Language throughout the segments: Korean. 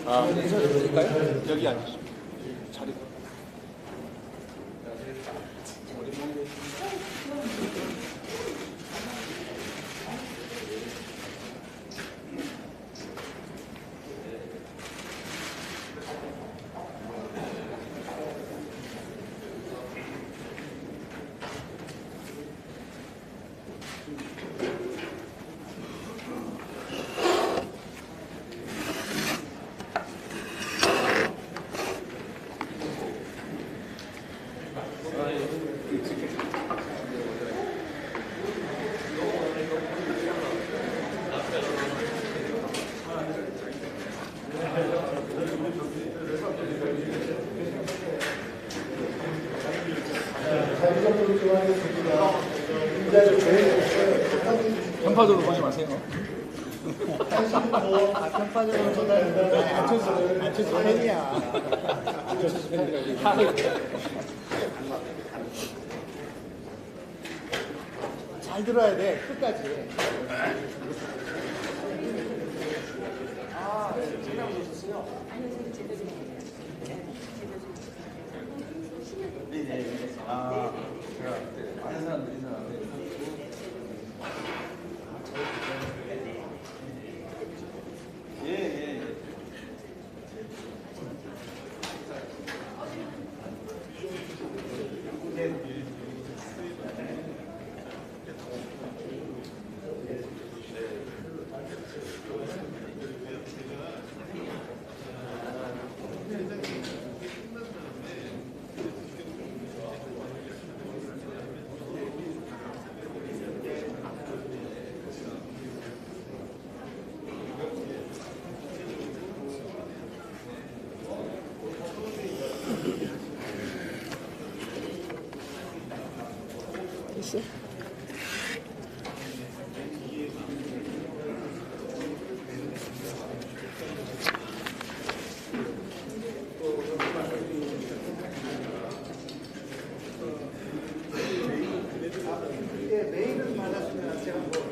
아, 인사를 드릴까요? 여기 앉으시죠. 자리. 편파적으로 보지 마세요. 편파적으로 보다는 안철수 팬이야. 잘 들어야 돼, 끝까지. 다른 사람들이 사람들. 예. 됐어? 메일을 받았으면 제가 제가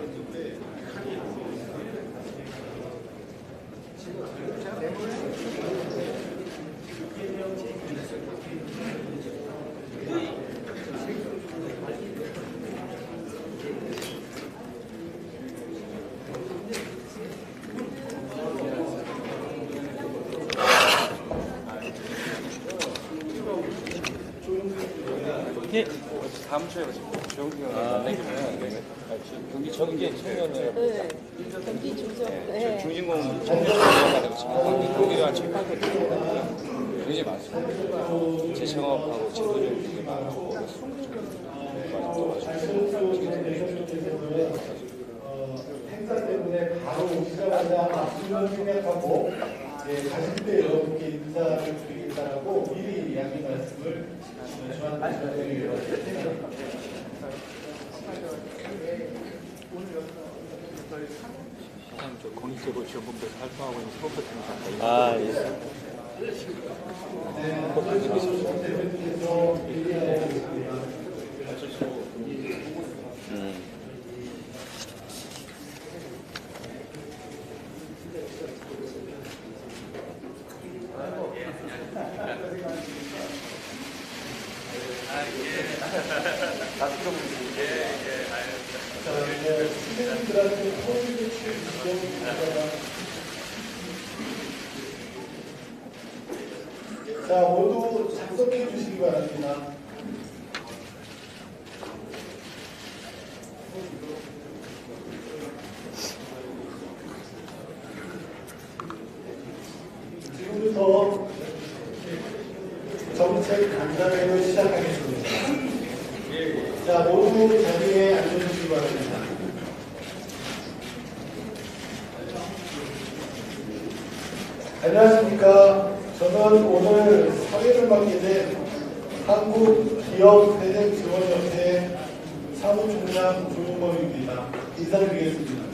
예. 다음 주에 조용기가 만나기면 경기 청년 청년을 네. 경기 중점. 네. 중진공 청년 만나고 지금 경기가 한 7, 8개 굉장히 많습니다. 재창업하고 제도적으로 되게 많고 행사 때문에 바로 오시자마자 수면 생각하고 가실 때 이렇게 인사를 드리겠다라고 미리 이야기 말씀을 저한테 드리려고 저 공익제보지원본부에서 활동하고 있는 스포츠팀입니다. 아, 예. 대표님께서 미리 알려드리겠습니다. 선생님들한테 서울대 출입 자, 모두 작성해 주시기 바랍니다. 지금부터 정책 간담회를 시작하겠습니다. 자, 모두 자리에 앉아주시기 바랍니다. 안녕하십니까. 저는 오늘 사회를 맡게 된 한국기업회생지원협회 사무총장 조용범입니다. 인사드리겠습니다.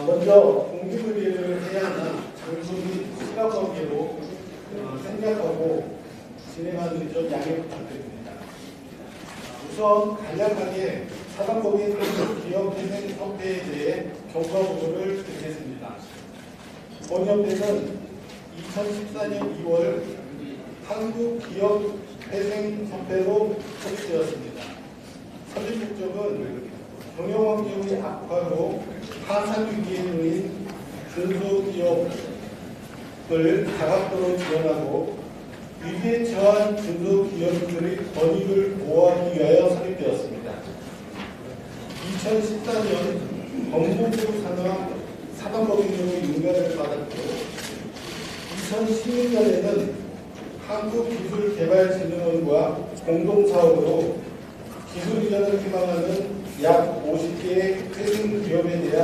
먼저 공직의례를 해야 하나 장소및 시각관계로 생략하고 진행하는 점 양해 부탁드립니다. 우선 우선 간략하게 사단법인 기업회생협회에 대해 경과 보도를 드리겠습니다. 본협회는 2014년 2월 한국기업회생협회로 설립되었습니다. 설립 목적은 경영환경의 악화로 파산위기에 놓인 중소기업을 다각도로 지원하고 위기에 처한 중소기업들의 권익을 보호하기 위하여 설립되었습니다. 2014년 법무부 산하 사단법인으로 인가를 받았고 2016년에는 한국기술개발진흥원과 공동사업으로 기술 이전을 희망하는 약 50개의 회생기업에 대한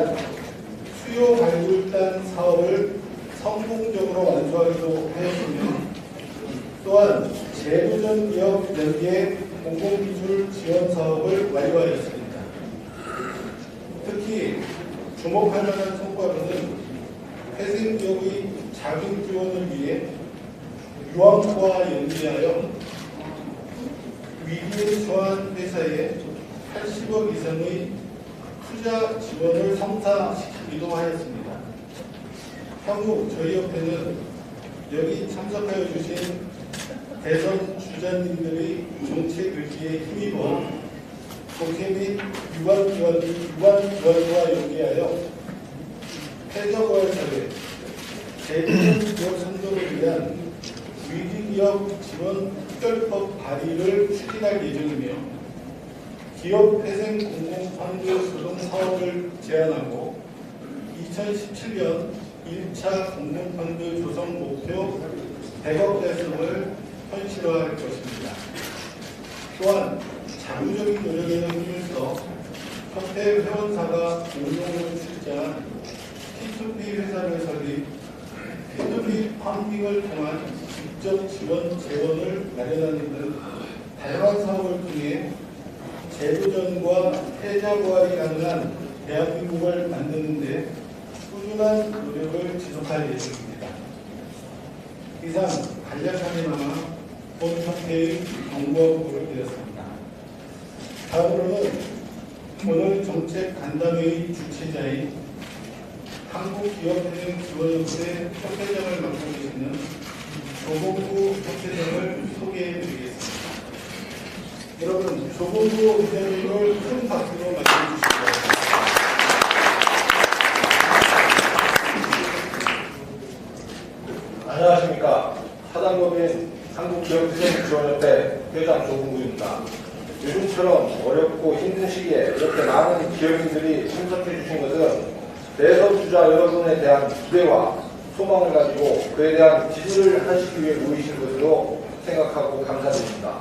수요 발굴단 사업을 성공적으로 완수하기도 하였으며 또한 재도전 기업 연계 공공기술 지원 사업을 완료하였습니다. 특히 주목할 만한 성과로는 회생기업의 자금 지원을 위해 유황과 연계하여 위기에 처한 회사에 80억 이상의 투자 지원을 성사시키기도 하였습니다. 향후 저희 협회는 여기 참석하여 주신 대선 주자님들의 정책 의지에 힘입어 국회 및 유관기관과 연계하여 폐저거래사회, 재도전 기업 선도를 위한 위기기업 지원 특별법 발의를 추진할 예정이며 기업회생 공공펀드 조성 사업을 제안하고 2017년 1차 공공펀드 조성 목표 100억 달성을 현실화할 것입니다. 또한 자구적인 노력에는 힘을 써 협회 회원사가 운용으로 출자한 P2P 회사를 설립, P2P 펀딩을 통한 직접 지원 재원을 마련하는 등 다양한 사업을 통해 재도전과 폐자부활이 가능한 대한민국을 만드는 데 꾸준한 노력을 지속할 예정입니다. 이상 간략하게나마 본 협회의 경과보고를 드렸습니다. 다음으로는 오늘 정책 간담회의 주최자인 한국기업회생지원협회 협회장을 맡고 계시는 조봉구 협회장을 소개해 드리겠습니다. 여러분, 조봉구 회장님을 큰 박수로 맞이해 주시기 바랍니다. 안녕하십니까. 사단법인 한국기업회생지원협회 회장 조봉구입니다. 요즘처럼 어렵고 힘든 시기에 이렇게 많은 기업인들이 참석해 주신 것은 대선 주자 여러분에 대한 기대와 소망을 가지고 그에 대한 지지를 하시기 위해 모이신 것으로 생각하고 감사드립니다.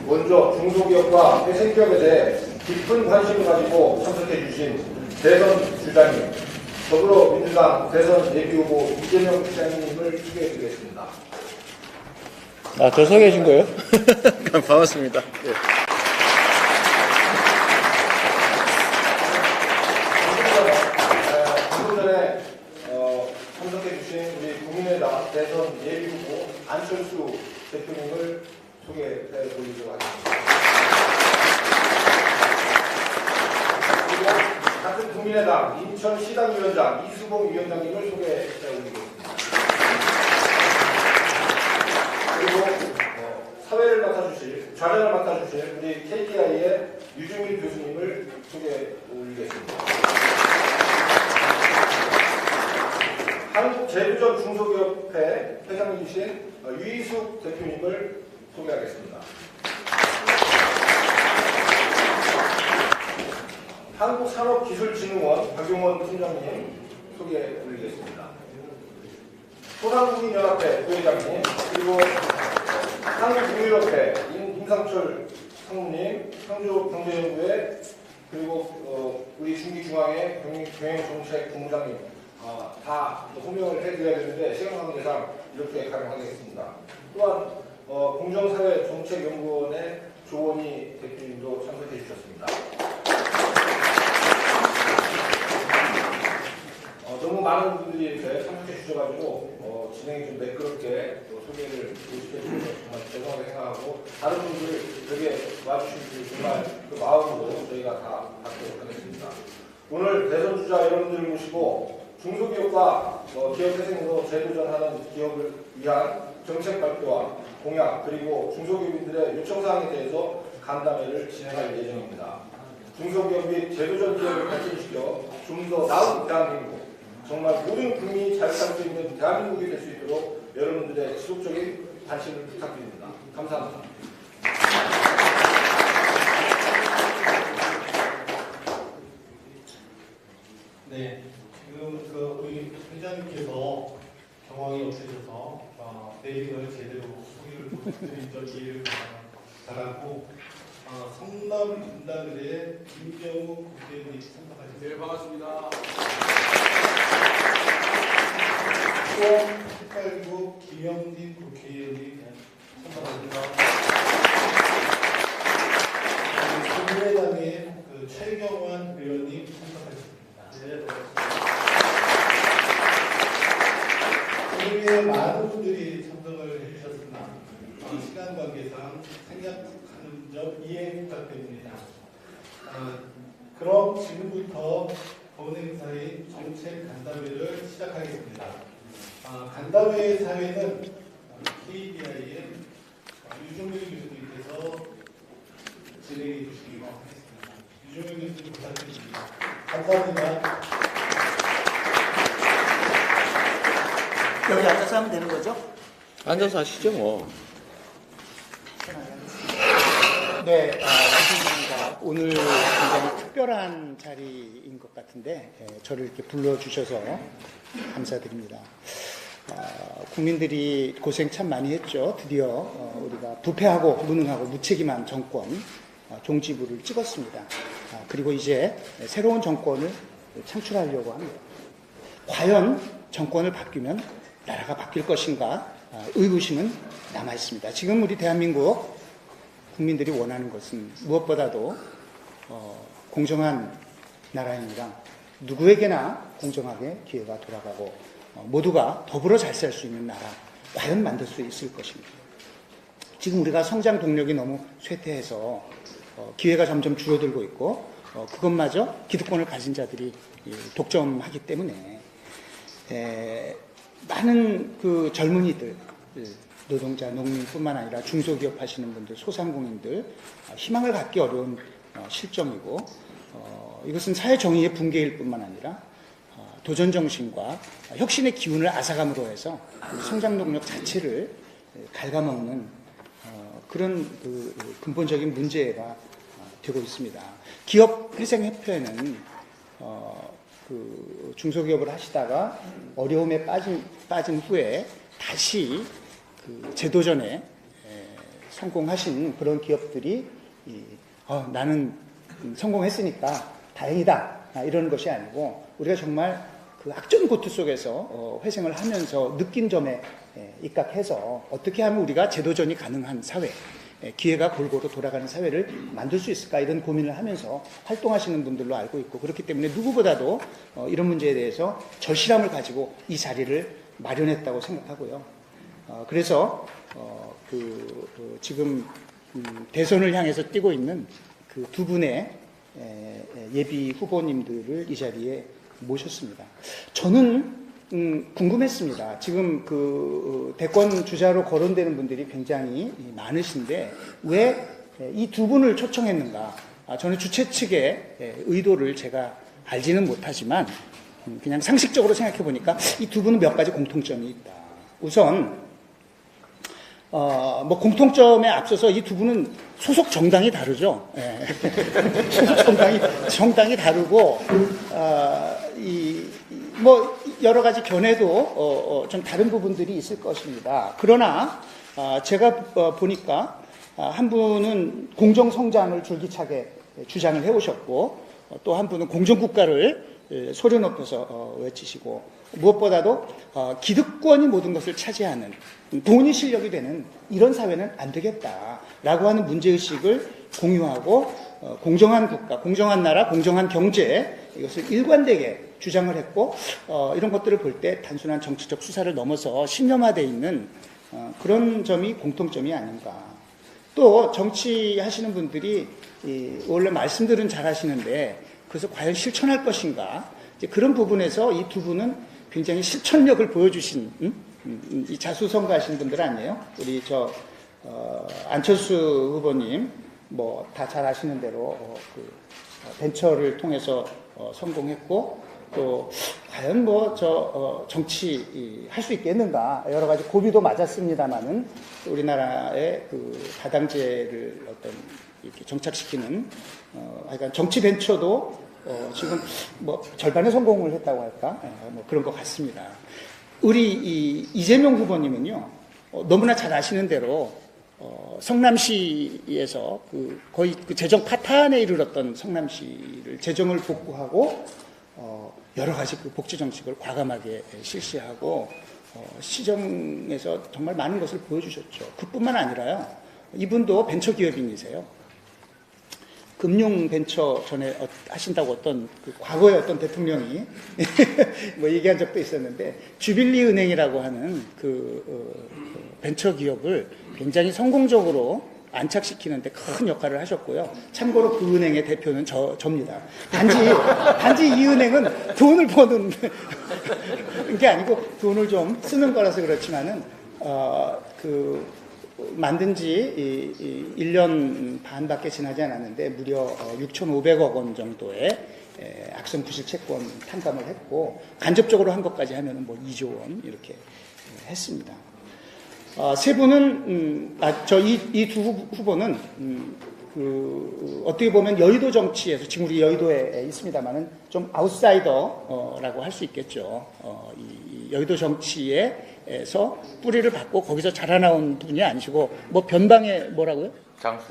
먼저 중소기업과 회생기업에 대해 깊은 관심을 가지고 참석해 주신 대선 주자님, 더불어민주당 대선 예비후보 이재명 시장님을 소개해 드리겠습니다. 저 소개해 준 거예요? 반갑습니다. 예. 방금 전에 참석해 주신 우리 국민의당 대선 예비후보 안철수 대표님을 소개해 드리도록 하겠습니다. 그리고 같은 국민의당 인천시당위원장 이수봉 위원장님을 소개해 드리겠습니다. 그리고 사회를 맡아주실, 좌장을 맡아주실 우리 KTI의 유중일 교수님을 소개해 드리겠습니다. 한국재도전 중소기업회 회장님이신 유희숙 대표님을 소개하겠습니다. 한국산업기술진흥원 박용원 팀장님 소개해 드리겠습니다. 소상공인연합회 부회장님, 그리고 한국국민협회 임상철 상무님, 상주경제연구회, 그리고 우리 중기중앙회 경영정책 본부장님 다 호명을 해드려야 되는데 시간 관계상 이렇게 가능하겠습니다. 또한 공정사회정책연구원의 조원희 대표님도 참석해 주셨습니다. 너무 많은 분들이 이렇게 참석해 주셔가지고 진행이 좀 매끄럽게 소개를 해주셔서 정말 죄송하게 생각하고 다른 분들 되게 와주신 정말 그 마음으로 저희가 다 받도록 하겠습니다. 오늘 대선 주자 여러분들을 모시고 중소기업과 기업회생으로 재도전하는 기업을 위한 정책 발표와 공약 그리고 중소기업인들의 요청사항에 대해서 간담회를 진행할 예정입니다. 중소기업 및 재도전 기업을 발전시켜 좀 더 나은 대한민국, 정말 모든 국민이 잘 살 수 있는 대한민국이 될 수 있도록 여러분들의 지속적인 관심을 부탁드립니다. 감사합니다. 네, 지금 우리 회장님께서 경황이 없으셔서 내일을 제대로 소개를 드린 기회를 바라고 성남 분당을의 김병우 국회의원님 참석하셨습니다. 네, 반갑습니다. 수원 18구 김영진 국회의원님 참석하셨습니다. 국민의당의 최경환 의원님 참석하셨습니다. 네, 오늘 많은 분들이 참석을 해주셨으나 시간 관계상 생략하는 점 이해 부탁드립니다. 그럼 지금부터 본 행사인 정책 간담회를 시작하겠습니다. 간담회 사회는 KBI의 유종민 교수님께서 진행해 주시기 바라겠습니다. 유종민 교수님 부탁드립니다. 감사합니다. 여기 앉아서 하면 되는 거죠? 앉아서 하시죠, 뭐. 네, 감사합니다. 오늘 굉장히 특별한 자리인 것 같은데 저를 이렇게 불러주셔서 감사드립니다. 국민들이 고생 참 많이 했죠. 드디어 우리가 부패하고 무능하고 무책임한 정권 종지부를 찍었습니다. 그리고 이제 새로운 정권을 창출하려고 합니다. 과연 정권을 바뀌면 나라가 바뀔 것인가 의구심은 남아 있습니다. 지금 우리 대한민국 국민들이 원하는 것은 무엇보다도 공정한 나라입니다. 누구에게나 공정하게 기회가 돌아가고 모두가 더불어 잘 살 수 있는 나라 과연 만들 수 있을 것입니다. 지금 우리가 성장 동력이 너무 쇠퇴해서 기회가 점점 줄어들고 있고 그것마저 기득권을 가진 자들이 독점하기 때문에 많은 그 젊은이들, 노동자, 농민뿐만 아니라 중소기업 하시는 분들, 소상공인들 희망을 갖기 어려운 실정이고 이것은 사회 정의의 붕괴일 뿐만 아니라 도전 정신과 혁신의 기운을 앗아감으로 해서 성장 동력 자체를 갉아먹는 그런 그 근본적인 문제가 되고 있습니다. 기업회생협회는 그 중소기업을 하시다가 어려움에 빠진 후에 다시 그 재도전에 성공하신 그런 기업들이 나는 성공했으니까 다행이다 이러는 것이 아니고 우리가 정말 그 악전고투 속에서 회생을 하면서 느낀 점에 입각해서 어떻게 하면 우리가 재도전이 가능한 사회, 기회가 골고루 돌아가는 사회를 만들 수 있을까 이런 고민을 하면서 활동하시는 분들로 알고 있고 그렇기 때문에 누구보다도 이런 문제에 대해서 절실함을 가지고 이 자리를 마련했다고 생각하고요. 그래서 지금 대선을 향해서 뛰고 있는 그 두 분의 예비 후보님들을 이 자리에 모셨습니다. 저는 궁금했습니다. 지금 그 대권 주자로 거론되는 분들이 굉장히 많으신데 왜 이 두 분을 초청했는가? 저는 주최 측의 의도를 제가 알지는 못하지만 그냥 상식적으로 생각해 보니까 이 두 분은 몇 가지 공통점이 있다. 우선 뭐 공통점에 앞서서 이 두 분은 소속 정당이 다르죠. 소속 정당이 다르고 뭐 여러 가지 견해도 좀 다른 부분들이 있을 것입니다. 그러나 제가 보니까 한 분은 공정성장을 줄기차게 주장을 해오셨고 또 한 분은 공정국가를 소리 높여서 외치시고 무엇보다도 기득권이 모든 것을 차지하는 돈이 실력이 되는 이런 사회는 안 되겠다라고 하는 문제의식을 공유하고 공정한 국가, 공정한 나라, 공정한 경제 이것을 일관되게 주장을 했고 이런 것들을 볼 때 단순한 정치적 수사를 넘어서 신념화되어 있는 그런 점이 공통점이 아닌가. 또 정치하시는 분들이 원래 말씀들은 잘 하시는데 그래서 과연 실천할 것인가. 이제 그런 부분에서 이 두 분은 굉장히 실천력을 보여주신 이 자수성가하신 분들 아니에요? 우리 안철수 후보님 뭐 다 잘 아시는 대로 벤처를 통해서 성공했고 또 과연 정치 할 수 있겠는가 여러 가지 고비도 맞았습니다만은 우리나라의 다당제를 어떤 이렇게 정착시키는 하여간 정치 벤처도 지금 절반의 성공을 했다고 할까 그런 것 같습니다. 우리 이재명 후보님은요 너무나 잘 아시는 대로 성남시에서 거의 재정 파탄에 이르렀던 성남시를 재정을 복구하고 여러 가지 복지 정책을 과감하게 실시하고 시정에서 정말 많은 것을 보여주셨죠. 그뿐만 아니라요. 이분도 벤처기업인이세요. 금융 벤처 전에 하신다고 과거에 어떤 대통령이 얘기한 적도 있었는데 주빌리 은행이라고 하는 벤처 기업을 굉장히 성공적으로 안착시키는데 큰 역할을 하셨고요. 참고로 그 은행의 대표는 저입니다. 단지 이 은행은 돈을 버는 게 아니고 돈을 좀 쓰는 거라서 그렇지만은 만든 지 1년 반밖에 지나지 않았는데 무려 6,500억 원 정도의 악성 부실 채권 탕감을 했고 간접적으로 한 것까지 하면 2조 원 이렇게 했습니다. 세 분은 이 두 후보는 어떻게 보면 여의도 정치에서 지금 우리 여의도에 있습니다만은 좀 아웃사이더라고 할 수 있겠죠. 이 여의도 정치에서 뿌리를 받고 거기서 자라나온 분이 아니시고 변방의 뭐라고요? 장수.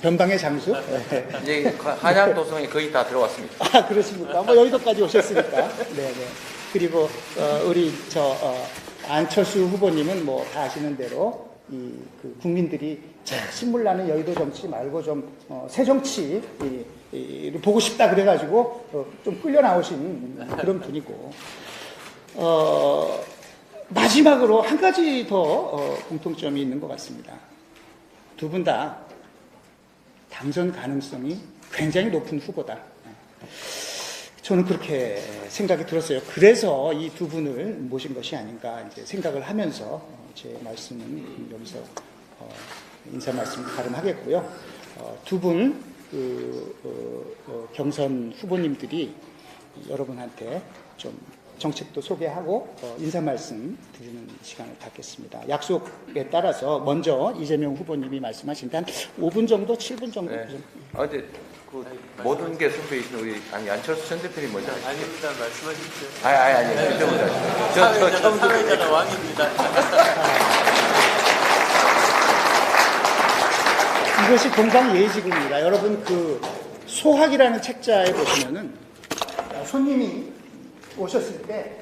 변방의 장수? 네. 이제 한양 도성에 거의 다 들어왔습니다. 아, 그렇습니까? 여의도까지 오셨으니까. 네네. 그리고 우리 안철수 후보님은 다 아시는 대로 국민들이 신물나는 여의도 정치 말고 좀 새 정치를 보고 싶다 그래가지고 좀 끌려 나오신 그런 분이고 마지막으로 한 가지 더 공통점이 있는 것 같습니다. 두 분 다 당선 가능성이 굉장히 높은 후보다. 저는 그렇게 생각이 들었어요. 그래서 이 두 분을 모신 것이 아닌가 이제 생각을 하면서 제 말씀은 여기서 인사 말씀 가름하겠고요. 두 분 경선 후보님들이 여러분한테 좀 정책도 소개하고 인사 말씀 드리는 시간을 갖겠습니다. 약속에 따라서 먼저 이재명 후보님이 말씀하신 한 5분 정도, 7분 정도. 네. 근데 모든 게 선배 있는 우리 안철수 전 대표님 먼저 하시죠. 아닙니다. 말씀하십시오. 아니. 그때 먼저 하시죠. 저 사회자가 왕입니다. 이것이 동방예의지국입니다. 여러분 소학이라는 책자에 보시면은 손님이 오셨을 때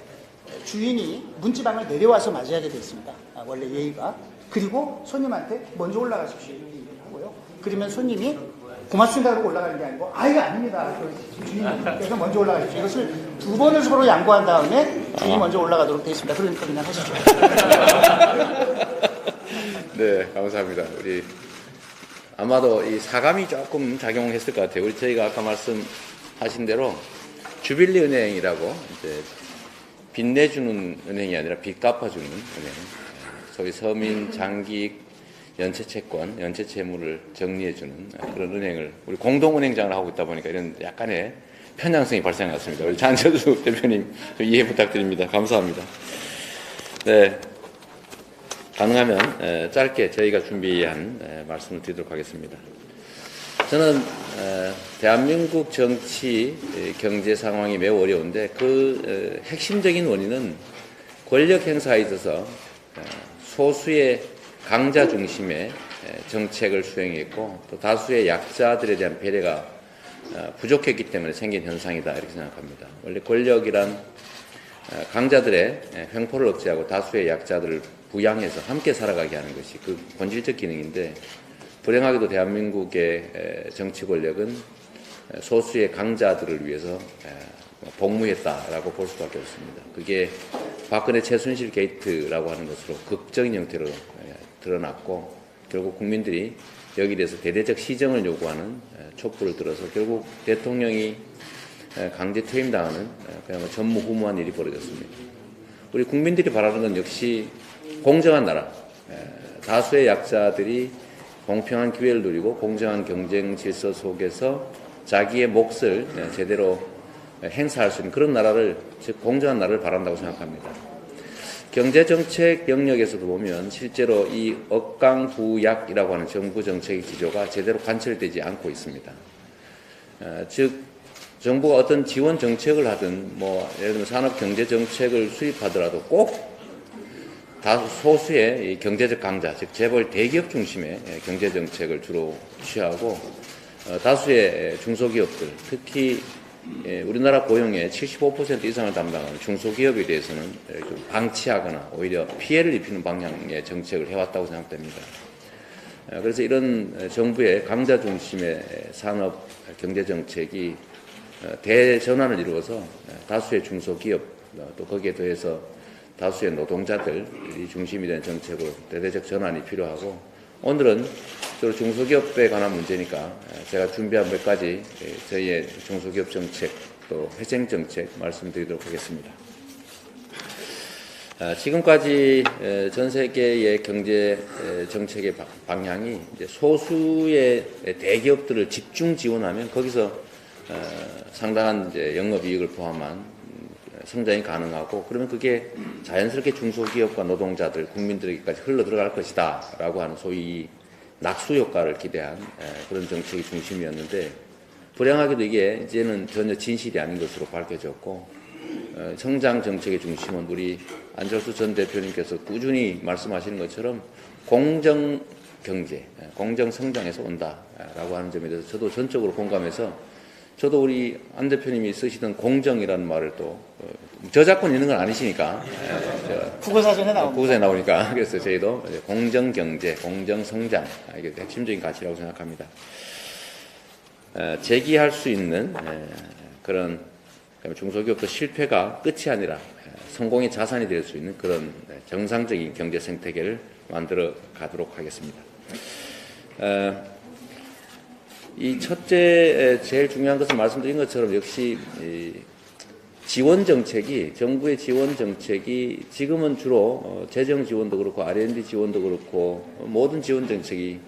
주인이 문지방을 내려와서 맞이하게 되어 있습니다. 원래 예의가. 그리고 손님한테 먼저 올라가십시오 이렇게 얘기를 하고요. 그러면 손님이 고맙습니다 하고 올라가는 게 아니고 아닙니다. 주인께서 먼저 올라가십시오. 이것을 두 번을 서로 양보한 다음에 주인이 먼저 올라가도록 되어 있습니다. 그러니까 그냥 하시죠. 네, 감사합니다. 우리 아마도 이 사감이 조금 작용했을 것 같아요. 저희가 아까 말씀하신 대로 주빌리 은행이라고 이제 빚 내주는 은행이 아니라 빚 갚아주는 은행, 소위 서민 장기 연체 채권, 연체 채무를 정리해주는 그런 은행을 우리 공동은행장을 하고 있다 보니까 이런 약간의 편향성이 발생한 것 같습니다. 우리 안철수 대표님 좀 이해 부탁드립니다. 감사합니다. 네, 가능하면 짧게 저희가 준비한 말씀을 드리도록 하겠습니다. 저는 대한민국 정치, 경제 상황이 매우 어려운데 그 핵심적인 원인은 권력 행사에 있어서 소수의 강자 중심의 정책을 수행했고 또 다수의 약자들에 대한 배려가 부족했기 때문에 생긴 현상이다 이렇게 생각합니다. 원래 권력이란 강자들의 횡포를 억제하고 다수의 약자들을 부양해서 함께 살아가게 하는 것이 그 본질적 기능인데 불행하게도 대한민국의 정치 권력은 소수의 강자들을 위해서 복무했다라고 볼 수밖에 없습니다. 그게 박근혜 최순실 게이트라고 하는 것으로 극적인 형태로 드러났고 결국 국민들이 여기에 대해서 대대적 시정을 요구하는 촛불을 들어서 결국 대통령이 강제 퇴임당하는 그야말로 전무후무한 일이 벌어졌습니다. 우리 국민들이 바라는 건 역시 공정한 나라, 다수의 약자들이 공평한 기회를 누리고 공정한 경쟁 질서 속에서 자기의 몫을 제대로 행사할 수 있는 그런 나라를, 즉 공정한 나라를 바란다고 생각합니다. 경제정책 영역에서도 보면 실제로 이 억강부약이라고 하는 정부 정책의 기조가 제대로 관철되지 않고 있습니다. 즉 정부가 어떤 지원 정책을 하든 예를 들면 산업 경제 정책을 수립하더라도 꼭 다소수의 경제적 강자, 즉 재벌 대기업 중심의 경제 정책을 주로 취하고 다수의 중소기업들, 특히 우리나라 고용의 75% 이상을 담당하는 중소기업에 대해서는 좀 방치하거나 오히려 피해를 입히는 방향의 정책을 해왔다고 생각됩니다. 그래서 이런 정부의 강자 중심의 산업 경제 정책이 대전환을 이루어서 다수의 중소기업 또 거기에 더해서 다수의 노동자들이 중심이 된 정책으로 대대적 전환이 필요하고 오늘은 주로 중소기업에 관한 문제니까 제가 준비한 몇 가지 저희의 중소기업 정책 또 회생 정책 말씀드리도록 하겠습니다. 지금까지 전 세계의 경제 정책의 방향이 이제 소수의 대기업들을 집중 지원하면 거기서 상당한 이제 영업이익을 포함한 성장이 가능하고 그러면 그게 자연스럽게 중소기업과 노동자들, 국민들에게까지 흘러 들어갈 것이다 라고 하는 소위 낙수 효과를 기대한 그런 정책이 중심이었는데 불행하게도 이게 이제는 전혀 진실이 아닌 것으로 밝혀졌고 성장 정책의 중심은 우리 안철수 전 대표님께서 꾸준히 말씀하시는 것처럼 공정 경제, 공정 성장에서 온다라고 하는 점에 대해서 저도 전적으로 공감해서 저도 우리 안 대표님이 쓰시던 공정이라는 말을 또 저작권 있는 건 아니시니까 국어사전에 나옵니다. 국어사전에 나오니까 그래서 저희도 공정 경제, 공정 성장 이게 핵심적인 가치라고 생각합니다. 제기할 수 있는 그런 중소기업도 실패가 끝이 아니라 성공의 자산이 될 수 있는 그런 정상적인 경제 생태계를 만들어 가도록 하겠습니다. 이 첫째 제일 중요한 것은 말씀드린 것처럼 역시 지원 정책이 정부의 지원 정책이 지금은 주로 재정 지원도 그렇고 R&D 지원도 그렇고 모든 지원 정책이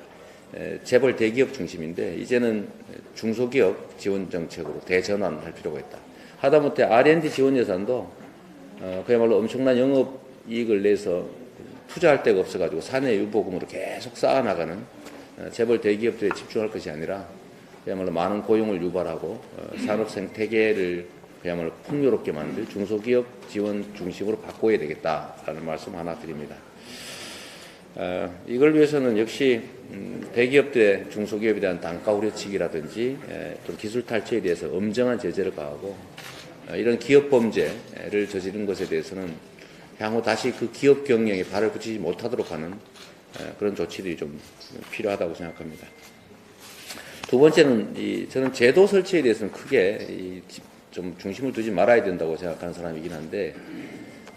재벌 대기업 중심인데 이제는 중소기업 지원 정책으로 대전환할 필요가 있다. 하다못해 R&D 지원 예산도 그야말로 엄청난 영업이익을 내서 투자할 데가 없어가지고 사내 유보금으로 계속 쌓아나가는 재벌 대기업들에 집중할 것이 아니라 그야말로 많은 고용을 유발하고 산업 생태계를 그야말로 풍요롭게 만들 중소기업 지원 중심으로 바꿔야 되겠다라는 말씀 하나 드립니다. 이걸 위해서는 역시 대기업들의 중소기업에 대한 단가 우려치기라든지 또 기술 탈취에 대해서 엄정한 제재를 가하고 이런 기업 범죄를 저지른 것에 대해서는 향후 다시 그 기업 경영에 발을 붙이지 못하도록 하는 그런 조치들이 좀 필요하다고 생각합니다. 두 번째는 저는 제도 설치에 대해서는 크게 좀 중심을 두지 말아야 된다고 생각하는 사람이긴 한데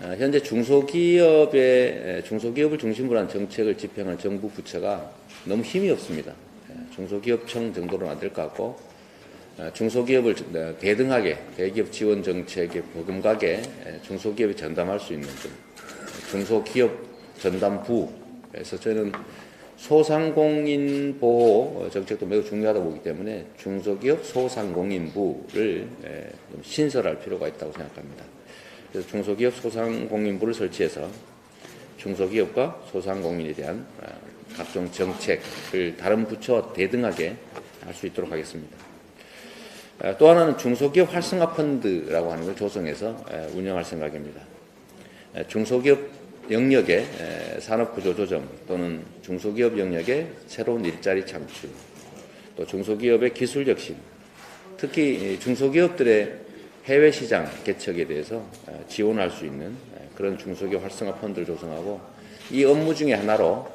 현재 중소기업을 중심으로 한 정책을 집행하는 정부 부처가 너무 힘이 없습니다. 중소기업청 정도로는 안 될 것 같고 중소기업을 대등하게 대기업 지원 정책에 버금가게 중소기업이 전담할 수 있는 중소기업 전담부에서 저는 소상공인 보호 정책도 매우 중요하다고 보기 때문에 중소기업 소상공인부를 좀 신설할 필요가 있다고 생각합니다. 그래서 중소기업 소상공인부를 설치해서 중소기업과 소상공인에 대한 각종 정책을 다른 부처와 대등하게 할 수 있도록 하겠습니다. 또 하나는 중소기업 활성화 펀드라고 하는 걸 조성해서 운영할 생각입니다. 중소기업 영역의 산업구조 조정 또는 중소기업 영역의 새로운 일자리 창출 또 중소기업의 기술 혁신 특히 중소기업들의 해외시장 개척에 대해서 지원할 수 있는 그런 중소기업 활성화 펀드를 조성하고 이 업무 중에 하나로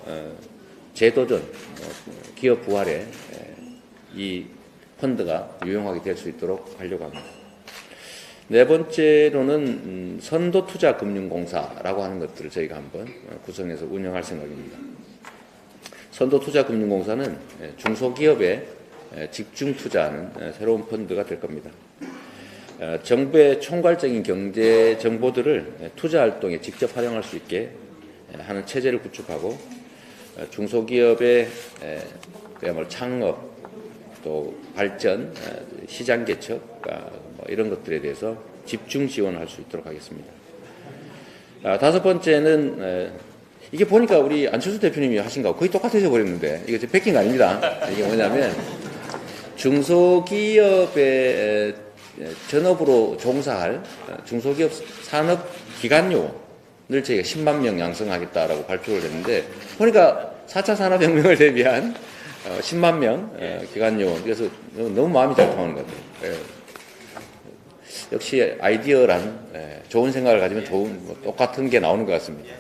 재도전, 기업 부활에 이 펀드가 유용하게 될 수 있도록 하려고 합니다. 네 번째로는 선도투자금융공사라고 하는 것들을 저희가 한번 구성해서 운영할 생각입니다. 선도투자금융공사는 중소기업에 집중 투자하는 새로운 펀드가 될 겁니다. 정부의 총괄적인 경제 정보들을 투자 활동에 직접 활용할 수 있게 하는 체제를 구축하고 중소기업의 그야말로 창업, 또 발전, 시장 개척 이런 것들에 대해서 집중 지원할 수 있도록 하겠습니다. 다섯 번째는 이게 보니까 우리 안철수 대표님이 하신 거하고 거의 똑같아져 버렸는데 이거 베낀 거 아닙니다. 이게 뭐냐면 중소기업의 전업으로 종사할 중소기업 산업기관요원을 저희가 10만 명 양성하겠다라고 발표를 했는데 보니까 4차 산업혁명을 대비한 10만 명 기관요원. 그래서 너무 마음이 잘 통하는 것 같아요. 역시 아이디어란 좋은 생각을 가지면 좋은 똑같은 게 나오는 것 같습니다.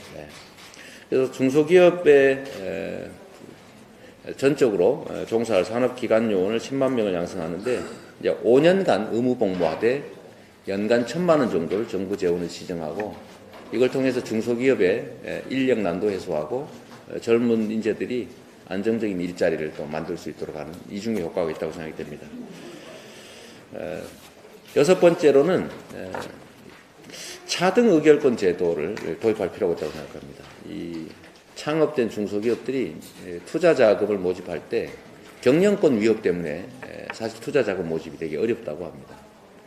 그래서 중소기업에 전적으로 종사할 산업기관요원을 10만 명을 양성하는데 이제 5년간 의무복무하되 연간 1,000만 원 정도를 정부 재원을 지정하고 이걸 통해서 중소기업의 인력 난도 해소하고 젊은 인재들이 안정적인 일자리를 또 만들 수 있도록 하는 이중의 효과가 있다고 생각이 됩니다. 여섯 번째로는 차등 의결권 제도를 도입할 필요가 있다고 생각합니다. 이 창업된 중소기업들이 투자 자금을 모집할 때 경영권 위협 때문에 사실 투자 자금 모집이 되게 어렵다고 합니다.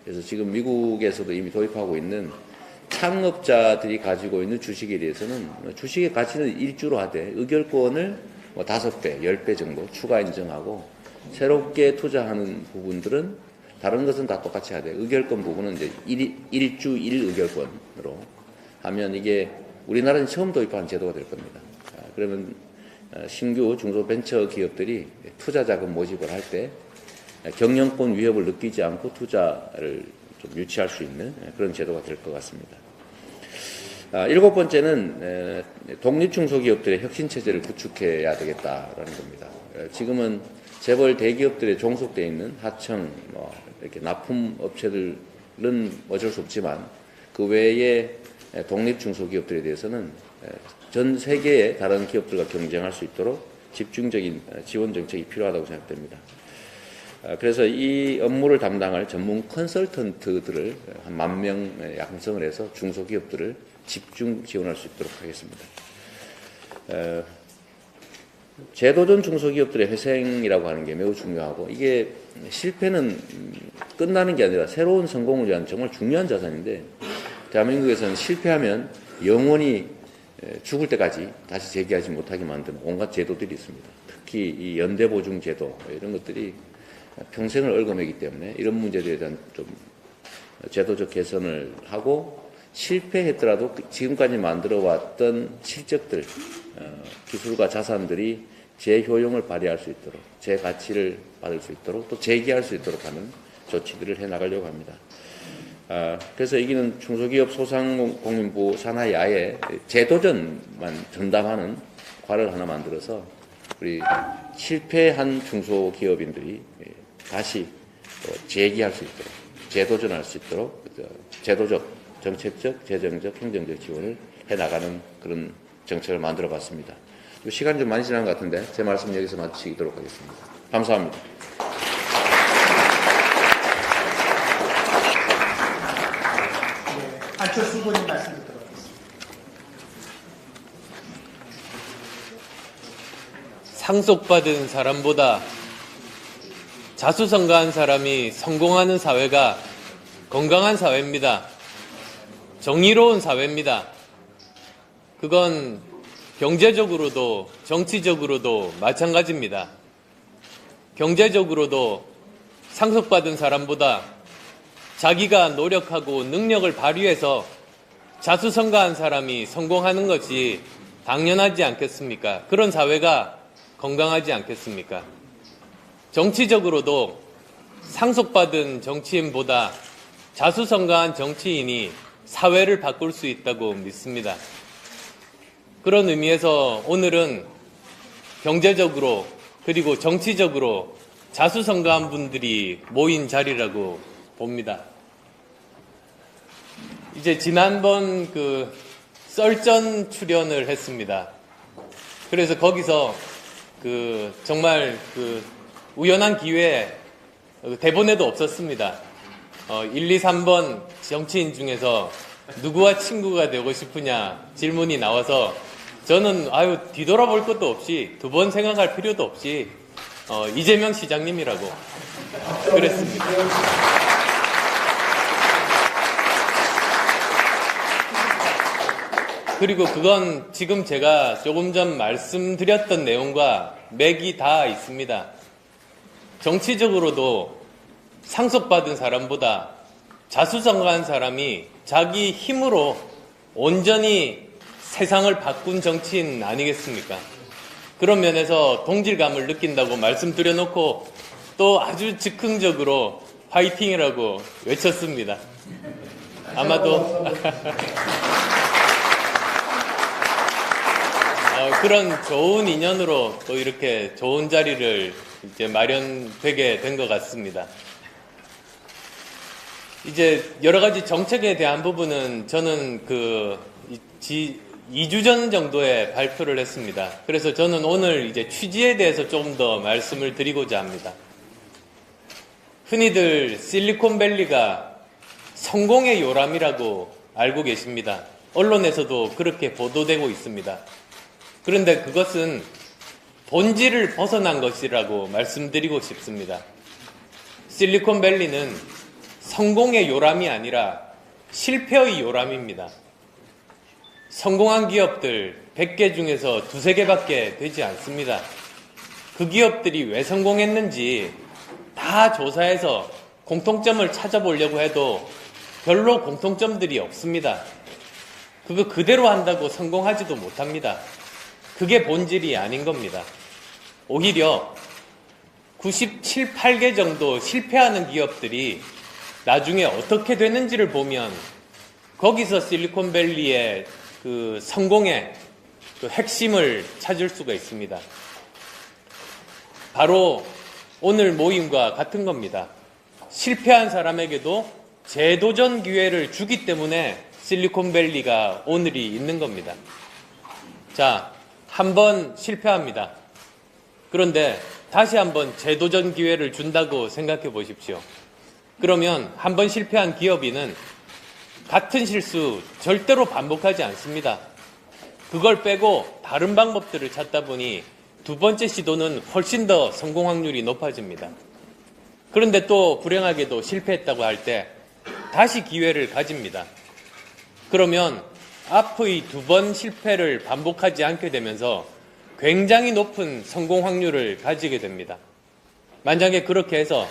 그래서 지금 미국에서도 이미 도입하고 있는 창업자들이 가지고 있는 주식에 대해서는 주식의 가치는 일주로 하되 의결권을 5배, 10배 정도 추가 인정하고 새롭게 투자하는 부분들은 다른 것은 다 똑같이 하되 의결권 부분은 이제 일주 1의결권으로 하면 이게 우리나라는 처음 도입하는 제도가 될 겁니다. 그러면 신규 중소벤처 기업들이 투자 자금 모집을 할 때 경영권 위협을 느끼지 않고 투자를 좀 유치할 수 있는 그런 제도가 될 것 같습니다. 일곱 번째는 독립중소기업들의 혁신체제를 구축해야 되겠다라는 겁니다. 지금은 재벌 대기업들에 종속되어 있는 하청, 이렇게 납품업체들은 어쩔 수 없지만 그 외에 독립중소기업들에 대해서는 전 세계의 다른 기업들과 경쟁할 수 있도록 집중적인 지원 정책이 필요하다고 생각됩니다. 그래서 이 업무를 담당할 전문 컨설턴트들을 한 10,000명 양성을 해서 중소기업들을 집중 지원할 수 있도록 하겠습니다. 제도전 중소기업들의 회생이라고 하는 게 매우 중요하고 이게 실패는 끝나는 게 아니라 새로운 성공을 위한 정말 중요한 자산인데 대한민국에서는 실패하면 영원히 죽을 때까지 다시 재기하지 못하게 만드는 온갖 제도들이 있습니다. 특히 이 연대보증제도 이런 것들이 평생을 얽어매기 때문에 이런 문제들에 대한 좀 제도적 개선을 하고 실패했더라도 지금까지 만들어왔던 실적들, 기술과 자산들이 재효용을 발휘할 수 있도록, 재가치를 받을 수 있도록, 또 재기할 수 있도록 하는 조치들을 해나가려고 합니다. 그래서 여기는 중소기업 소상공인부 산하에 아예 제도전만 전담하는 과를 하나 만들어서 우리 실패한 중소기업인들이 다시 재기할 수 있도록, 재도전할 수 있도록 제도적, 정책적, 재정적, 행정적 지원을 해나가는 그런 정책을 만들어 봤습니다. 시간이 좀 많이 지난 것 같은데 제 말씀 여기서 마치도록 하겠습니다. 감사합니다. 안철수 후보님 말씀 듣도록 하겠습니다. 상속받은 사람보다 자수성가한 사람이 성공하는 사회가 건강한 사회입니다. 정의로운 사회입니다. 그건 경제적으로도 정치적으로도 마찬가지입니다. 경제적으로도 상속받은 사람보다 자기가 노력하고 능력을 발휘해서 자수성가한 사람이 성공하는 것이 당연하지 않겠습니까? 그런 사회가 건강하지 않겠습니까? 정치적으로도 상속받은 정치인보다 자수성가한 정치인이 사회를 바꿀 수 있다고 믿습니다. 그런 의미에서 오늘은 경제적으로 그리고 정치적으로 자수성가한 분들이 모인 자리라고 봅니다. 이제 지난번 그 썰전 출연을 했습니다. 그래서 거기서 그 정말 그 우연한 기회에 대본에도 없었습니다. 1, 2, 3번 정치인 중에서 누구와 친구가 되고 싶으냐 질문이 나와서 저는 뒤돌아볼 것도 없이 2번 생각할 필요도 없이 이재명 시장님이라고 그랬습니다. 그리고 그건 지금 제가 조금 전 말씀드렸던 내용과 맥이 다 있습니다. 정치적으로도 상속받은 사람보다 자수성가한 사람이 자기 힘으로 온전히 세상을 바꾼 정치인 아니겠습니까? 그런 면에서 동질감을 느낀다고 말씀드려놓고 또 아주 즉흥적으로 화이팅이라고 외쳤습니다. 아마도 그런 좋은 인연으로 또 이렇게 좋은 자리를 이제 마련되게 된 것 같습니다. 이제 여러 가지 정책에 대한 부분은 저는 2주 전 정도에 발표를 했습니다. 그래서 저는 오늘 이제 취지에 대해서 조금 더 말씀을 드리고자 합니다. 흔히들 실리콘밸리가 성공의 요람이라고 알고 계십니다. 언론에서도 그렇게 보도되고 있습니다. 그런데 그것은 본질을 벗어난 것이라고 말씀드리고 싶습니다. 실리콘밸리는 성공의 요람이 아니라 실패의 요람입니다. 성공한 기업들 100개 중에서 2, 3개밖에 되지 않습니다. 그 기업들이 왜 성공했는지 다 조사해서 공통점을 찾아보려고 해도 별로 공통점들이 없습니다. 그거 그대로 한다고 성공하지도 못합니다. 그게 본질이 아닌 겁니다. 오히려 97, 8개 정도 실패하는 기업들이 나중에 어떻게 되는지를 보면 거기서 실리콘밸리의 그 성공의 그 핵심을 찾을 수가 있습니다. 바로 오늘 모임과 같은 겁니다. 실패한 사람에게도 재도전 기회를 주기 때문에 실리콘밸리가 오늘이 있는 겁니다. 자, 한번 실패합니다. 그런데 다시 한번 재도전 기회를 준다고 생각해 보십시오. 그러면 한번 실패한 기업인은 같은 실수 절대로 반복하지 않습니다. 그걸 빼고 다른 방법들을 찾다 보니 2번째 시도는 훨씬 더 성공 확률이 높아집니다. 그런데 또 불행하게도 실패했다고 할 때 다시 기회를 가집니다. 그러면 앞의 2번 실패를 반복하지 않게 되면서 굉장히 높은 성공 확률을 가지게 됩니다. 만약에 그렇게 해서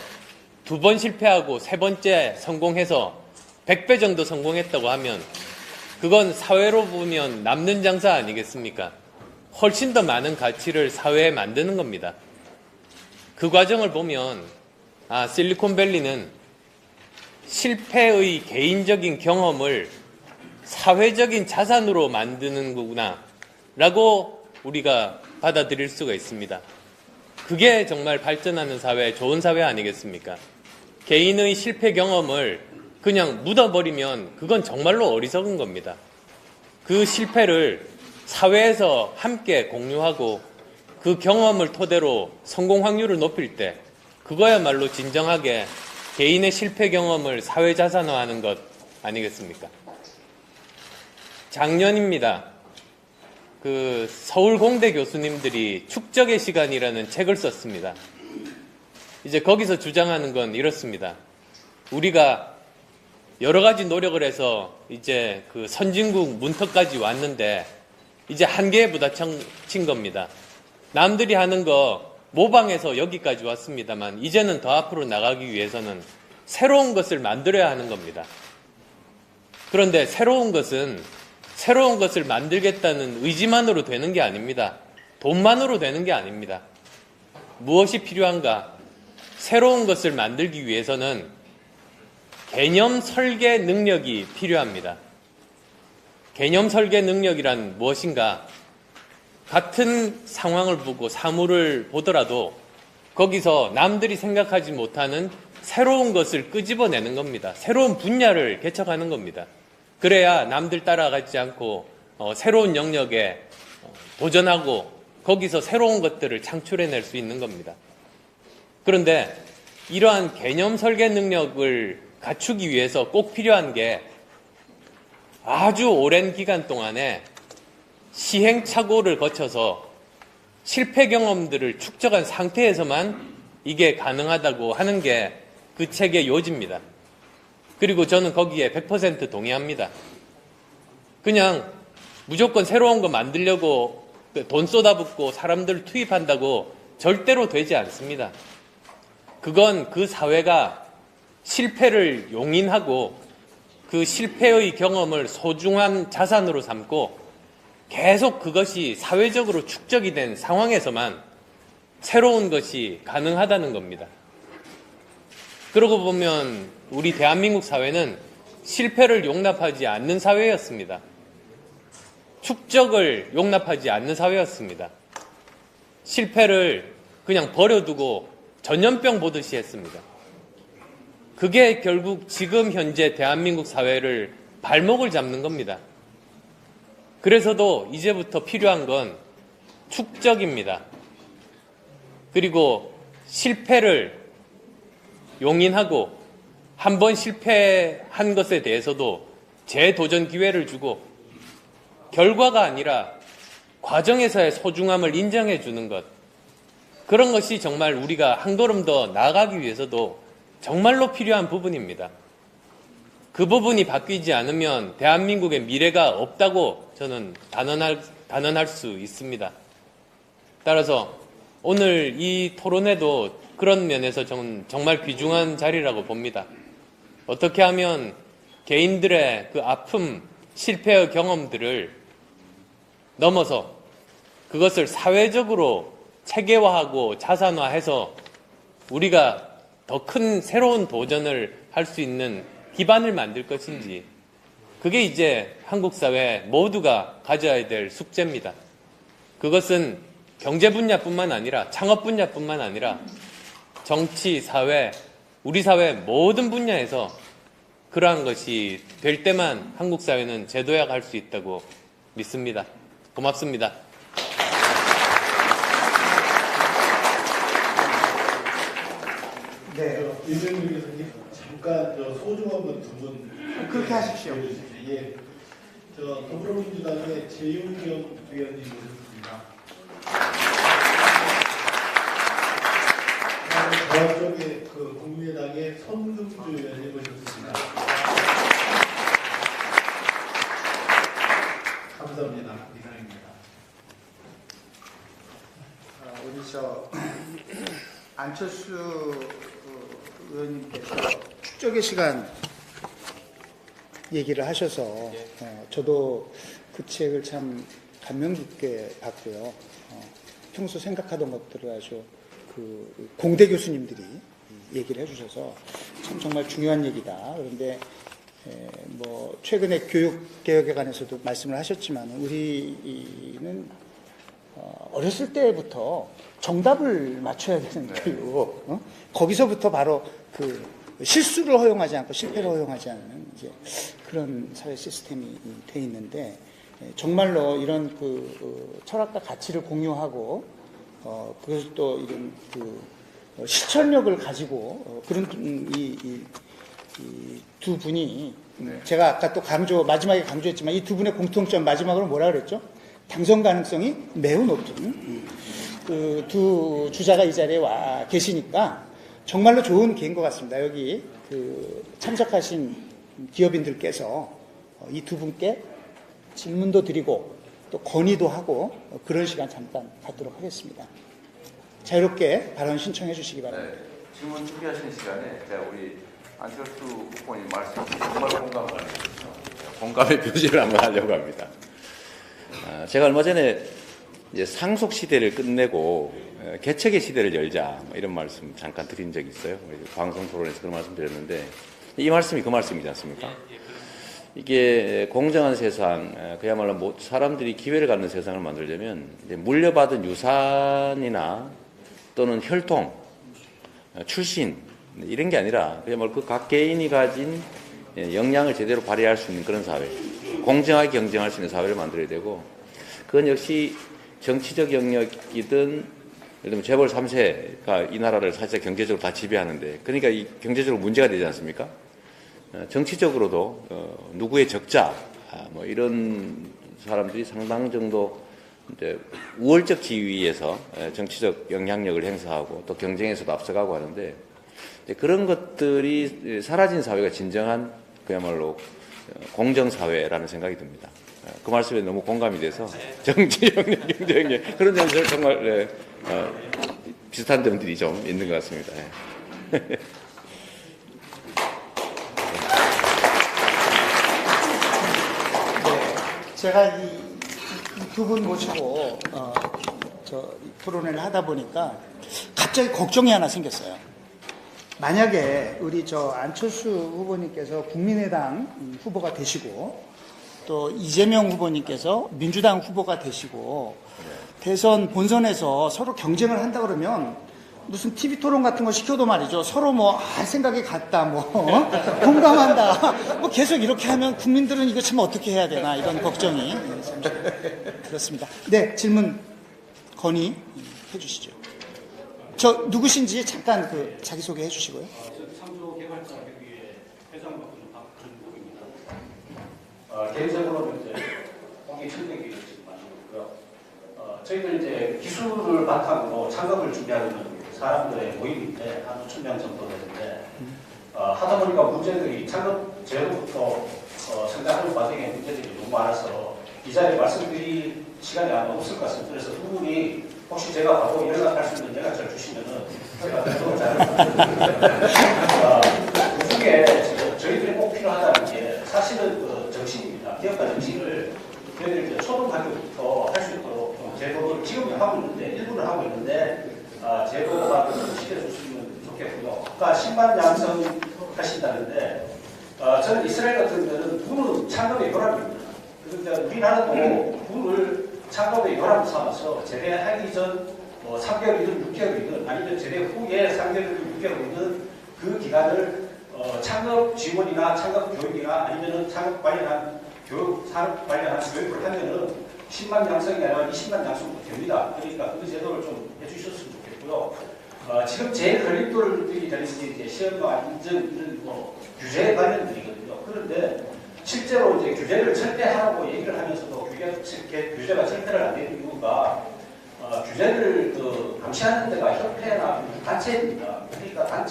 2번 실패하고 3번째 성공해서 100배 정도 성공했다고 하면 그건 사회로 보면 남는 장사 아니겠습니까? 훨씬 더 많은 가치를 사회에 만드는 겁니다. 그 과정을 보면 실리콘밸리는 실패의 개인적인 경험을 사회적인 자산으로 만드는 거구나 라고 우리가 받아들일 수가 있습니다. 그게 정말 발전하는 사회, 좋은 사회 아니겠습니까? 개인의 실패 경험을 그냥 묻어버리면 그건 정말로 어리석은 겁니다. 그 실패를 사회에서 함께 공유하고 그 경험을 토대로 성공 확률을 높일 때 그거야말로 진정하게 개인의 실패 경험을 사회 자산화하는 것 아니겠습니까? 작년입니다. 그 서울공대 교수님들이 축적의 시간이라는 책을 썼습니다. 이제 거기서 주장하는 건 이렇습니다. 우리가 여러 가지 노력을 해서 이제 그 선진국 문턱까지 왔는데 이제 한계에 부딪힌 겁니다. 남들이 하는 거 모방해서 여기까지 왔습니다만 이제는 더 앞으로 나가기 위해서는 새로운 것을 만들어야 하는 겁니다. 그런데 새로운 것을 만들겠다는 의지만으로 되는 게 아닙니다. 돈만으로 되는 게 아닙니다. 무엇이 필요한가? 새로운 것을 만들기 위해서는 개념 설계 능력이 필요합니다. 개념 설계 능력이란 무엇인가? 같은 상황을 보고 사물을 보더라도 거기서 남들이 생각하지 못하는 새로운 것을 끄집어내는 겁니다. 새로운 분야를 개척하는 겁니다. 그래야 남들 따라가지 않고 새로운 영역에 도전하고 거기서 새로운 것들을 창출해낼 수 있는 겁니다. 그런데 이러한 개념 설계 능력을 갖추기 위해서 꼭 필요한 게 아주 오랜 기간 동안에 시행착오를 거쳐서 실패 경험들을 축적한 상태에서만 이게 가능하다고 하는 게 그 책의 요지입니다. 그리고 저는 거기에 100% 동의합니다. 그냥 무조건 새로운 거 만들려고 돈 쏟아붓고 사람들 투입한다고 절대로 되지 않습니다. 그건 그 사회가 실패를 용인하고 그 실패의 경험을 소중한 자산으로 삼고 계속 그것이 사회적으로 축적이 된 상황에서만 새로운 것이 가능하다는 겁니다. 그러고 보면 우리 대한민국 사회는 실패를 용납하지 않는 사회였습니다. 축적을 용납하지 않는 사회였습니다. 실패를 그냥 버려두고 전염병 보듯이 했습니다. 그게 결국 지금 현재 대한민국 사회를 발목을 잡는 겁니다. 그래서도 이제부터 필요한 건 축적입니다. 그리고 실패를 용인하고 한 번 실패한 것에 대해서도 재도전 기회를 주고 결과가 아니라 과정에서의 소중함을 인정해 주는 것, 그런 것이 정말 우리가 한 걸음 더 나아가기 위해서도 정말로 필요한 부분입니다. 그 부분이 바뀌지 않으면 대한민국의 미래가 없다고 저는 단언할 수 있습니다. 따라서 오늘 이 토론회도 그런 면에서 저는 정말 귀중한 자리라고 봅니다. 어떻게 하면 개인들의 그 아픔, 실패의 경험들을 넘어서 그것을 사회적으로 체계화하고 자산화해서 우리가 더 큰 새로운 도전을 할 수 있는 기반을 만들 것인지, 그게 이제 한국 사회 모두가 가져야 될 숙제입니다. 그것은 경제 분야뿐만 아니라 창업 분야뿐만 아니라 정치, 사회, 우리 사회 모든 분야에서 그러한 것이 될 때만 한국 사회는 재도약할 수 있다고 믿습니다. 고맙습니다. 네. 이정민 교수님 잠깐 소중한 분 두 분 그렇게 하십시오. 예. 더불어민주당의 재윤경 의원님 모셨습니다. 저와 쪽에 국민의당의 손금주 의원님 모셨습니다. 감사합니다. 이상입니다. 우리 안철수 의원님께서 축적의 시간 얘기를 하셔서 저도 그 책을 참 감명 깊게 봤고요. 평소 생각하던 것들을 아주 공대 교수님들이 얘기를 해주셔서 참 정말 중요한 얘기다. 그런데 뭐 최근에 교육 개혁에 관해서도 말씀을 하셨지만 우리는 어렸을 때부터 정답을 맞춰야 되는 교육, 거기서부터 바로 실수를 허용하지 않고 실패를 허용하지 않는 이제 그런 사회 시스템이 돼 있는데, 정말로 이런 철학과 가치를 공유하고 그것을 또 이런 실천력을 가지고 그런 이 두 분이, 제가 아까 또 마지막에 강조했지만 이 두 분의 공통점 마지막으로 뭐라 그랬죠? 당선 가능성이 매우 높은 두 주자가 이 자리에 와 계시니까 정말로 좋은 기회인 것 같습니다. 여기 참석하신 기업인들께서 이 두 분께 질문도 드리고 또 건의도 하고 그런 시간 잠깐 갖도록 하겠습니다. 자유롭게 발언 신청해 주시기 바랍니다. 네, 질문 준비하시는 시간에 제가 우리 안철수 후보님 말씀에 정말 공감을 하셨죠. 공감의 표시를 한번 하려고 합니다. 제가 얼마 전에 이제 상속 시대를 끝내고 개척의 시대를 열자, 이런 말씀 잠깐 드린 적이 있어요. 방송 토론에서 그런 말씀 드렸는데, 이 말씀이 그 말씀이지 않습니까? 이게 공정한 세상, 그야말로 사람들이 기회를 갖는 세상을 만들려면 이제 물려받은 유산이나 또는 혈통, 출신, 이런 게 아니라 그야말로 그 각 개인이 가진 역량을 제대로 발휘할 수 있는 그런 사회, 공정하게 경쟁할 수 있는 사회를 만들어야 되고, 그건 역시 정치적 영역이든 예를 들면 재벌 3세가 이 나라를 사실 경제적으로 다 지배하는데, 그러니까 이 경제적으로 문제가 되지 않습니까? 정치적으로도 누구의 적자 뭐 이런 사람들이 상당 정도 이제 우월적 지위에서 정치적 영향력을 행사하고 또 경쟁에서도 앞서가고 하는데, 그런 것들이 사라진 사회가 진정한 그야말로 공정사회라는 생각이 듭니다. 그 말씀에 너무 공감이 돼서 정치 영역, 경제 영역 그런 점에서 정말 비슷한 점들이 좀 있는 것 같습니다. 제가 이 두 분 모시고 이 토론회를 하다 보니까 갑자기 걱정이 하나 생겼어요. 만약에 우리 안철수 후보님께서 국민의당 후보가 되시고 또 이재명 후보님께서 민주당 후보가 되시고 대선 본선에서 서로 경쟁을 한다 그러면 무슨 TV 토론 같은 거 시켜도 말이죠. 서로 생각이 같다, 공감한다. 계속 이렇게 하면 국민들은 이거 참 어떻게 해야 되나, 이런 걱정이. 그렇습니다. 네, 질문 건의 해 주시죠. 누구신지 잠깐 자기소개 해 주시고요. 창조개발자협의회 회장맡고 있는 박준국입니다. 개인적으로는 이제 공익청정기를 지금 만들고 있고요. 저희들 이제 기술을 바탕으로 창업을 준비하는 사람들의 모임인데 한 5,000명 정도 되는데 하다 보니까 문제들이 창업 제로부터 성장하는 과정에 문제들이 너무 많아서 이 자리에 말씀드릴 시간이 아마 없을 것 같습니다. 그래서 두 분이 혹시 제가 하고 연락할 수 있는 연락처를 주시면은 제가 그걸 잘 그 중에 저희들이 꼭 필요하다는 게 사실은 정신입니다. 기업가 정신을 저희들이 이제 초등학교부터 할 수 있도록 제도를 지금 하고 있는데 일부를 하고 있는데 제도가 좀 시켜줬으면 좋겠고요. 아까 신반 양성 하신다는데 저는 이스라엘 같은 데는 분은 창업의 결합입니다. 그런데 우리나라도 분을 창업의 결합 삼아서 제대하기 전 3개월이든 6개월이든 아니면 제대 후에 3개월이든 6개월이든 그 기간을 창업 지원이나 창업 교육이나 아니면 창업 관련한 교육, 산업 관련한 교육을 하면은 10만 양성이 아니라 20만 양성도 됩니다. 그러니까 그 제도를 좀 해주셨으면 좋겠고요. 지금 제일 걸림돌들이 되는 게 이제 시험과 인증 이런 규제 관련들이거든요. 그런데 실제로 이제 규제를 철폐하라고 얘기를 하면서도 규제가 철폐를 안 되는 이유가 규제를 감시하는 데가 협회나 단체입니다. 그러니까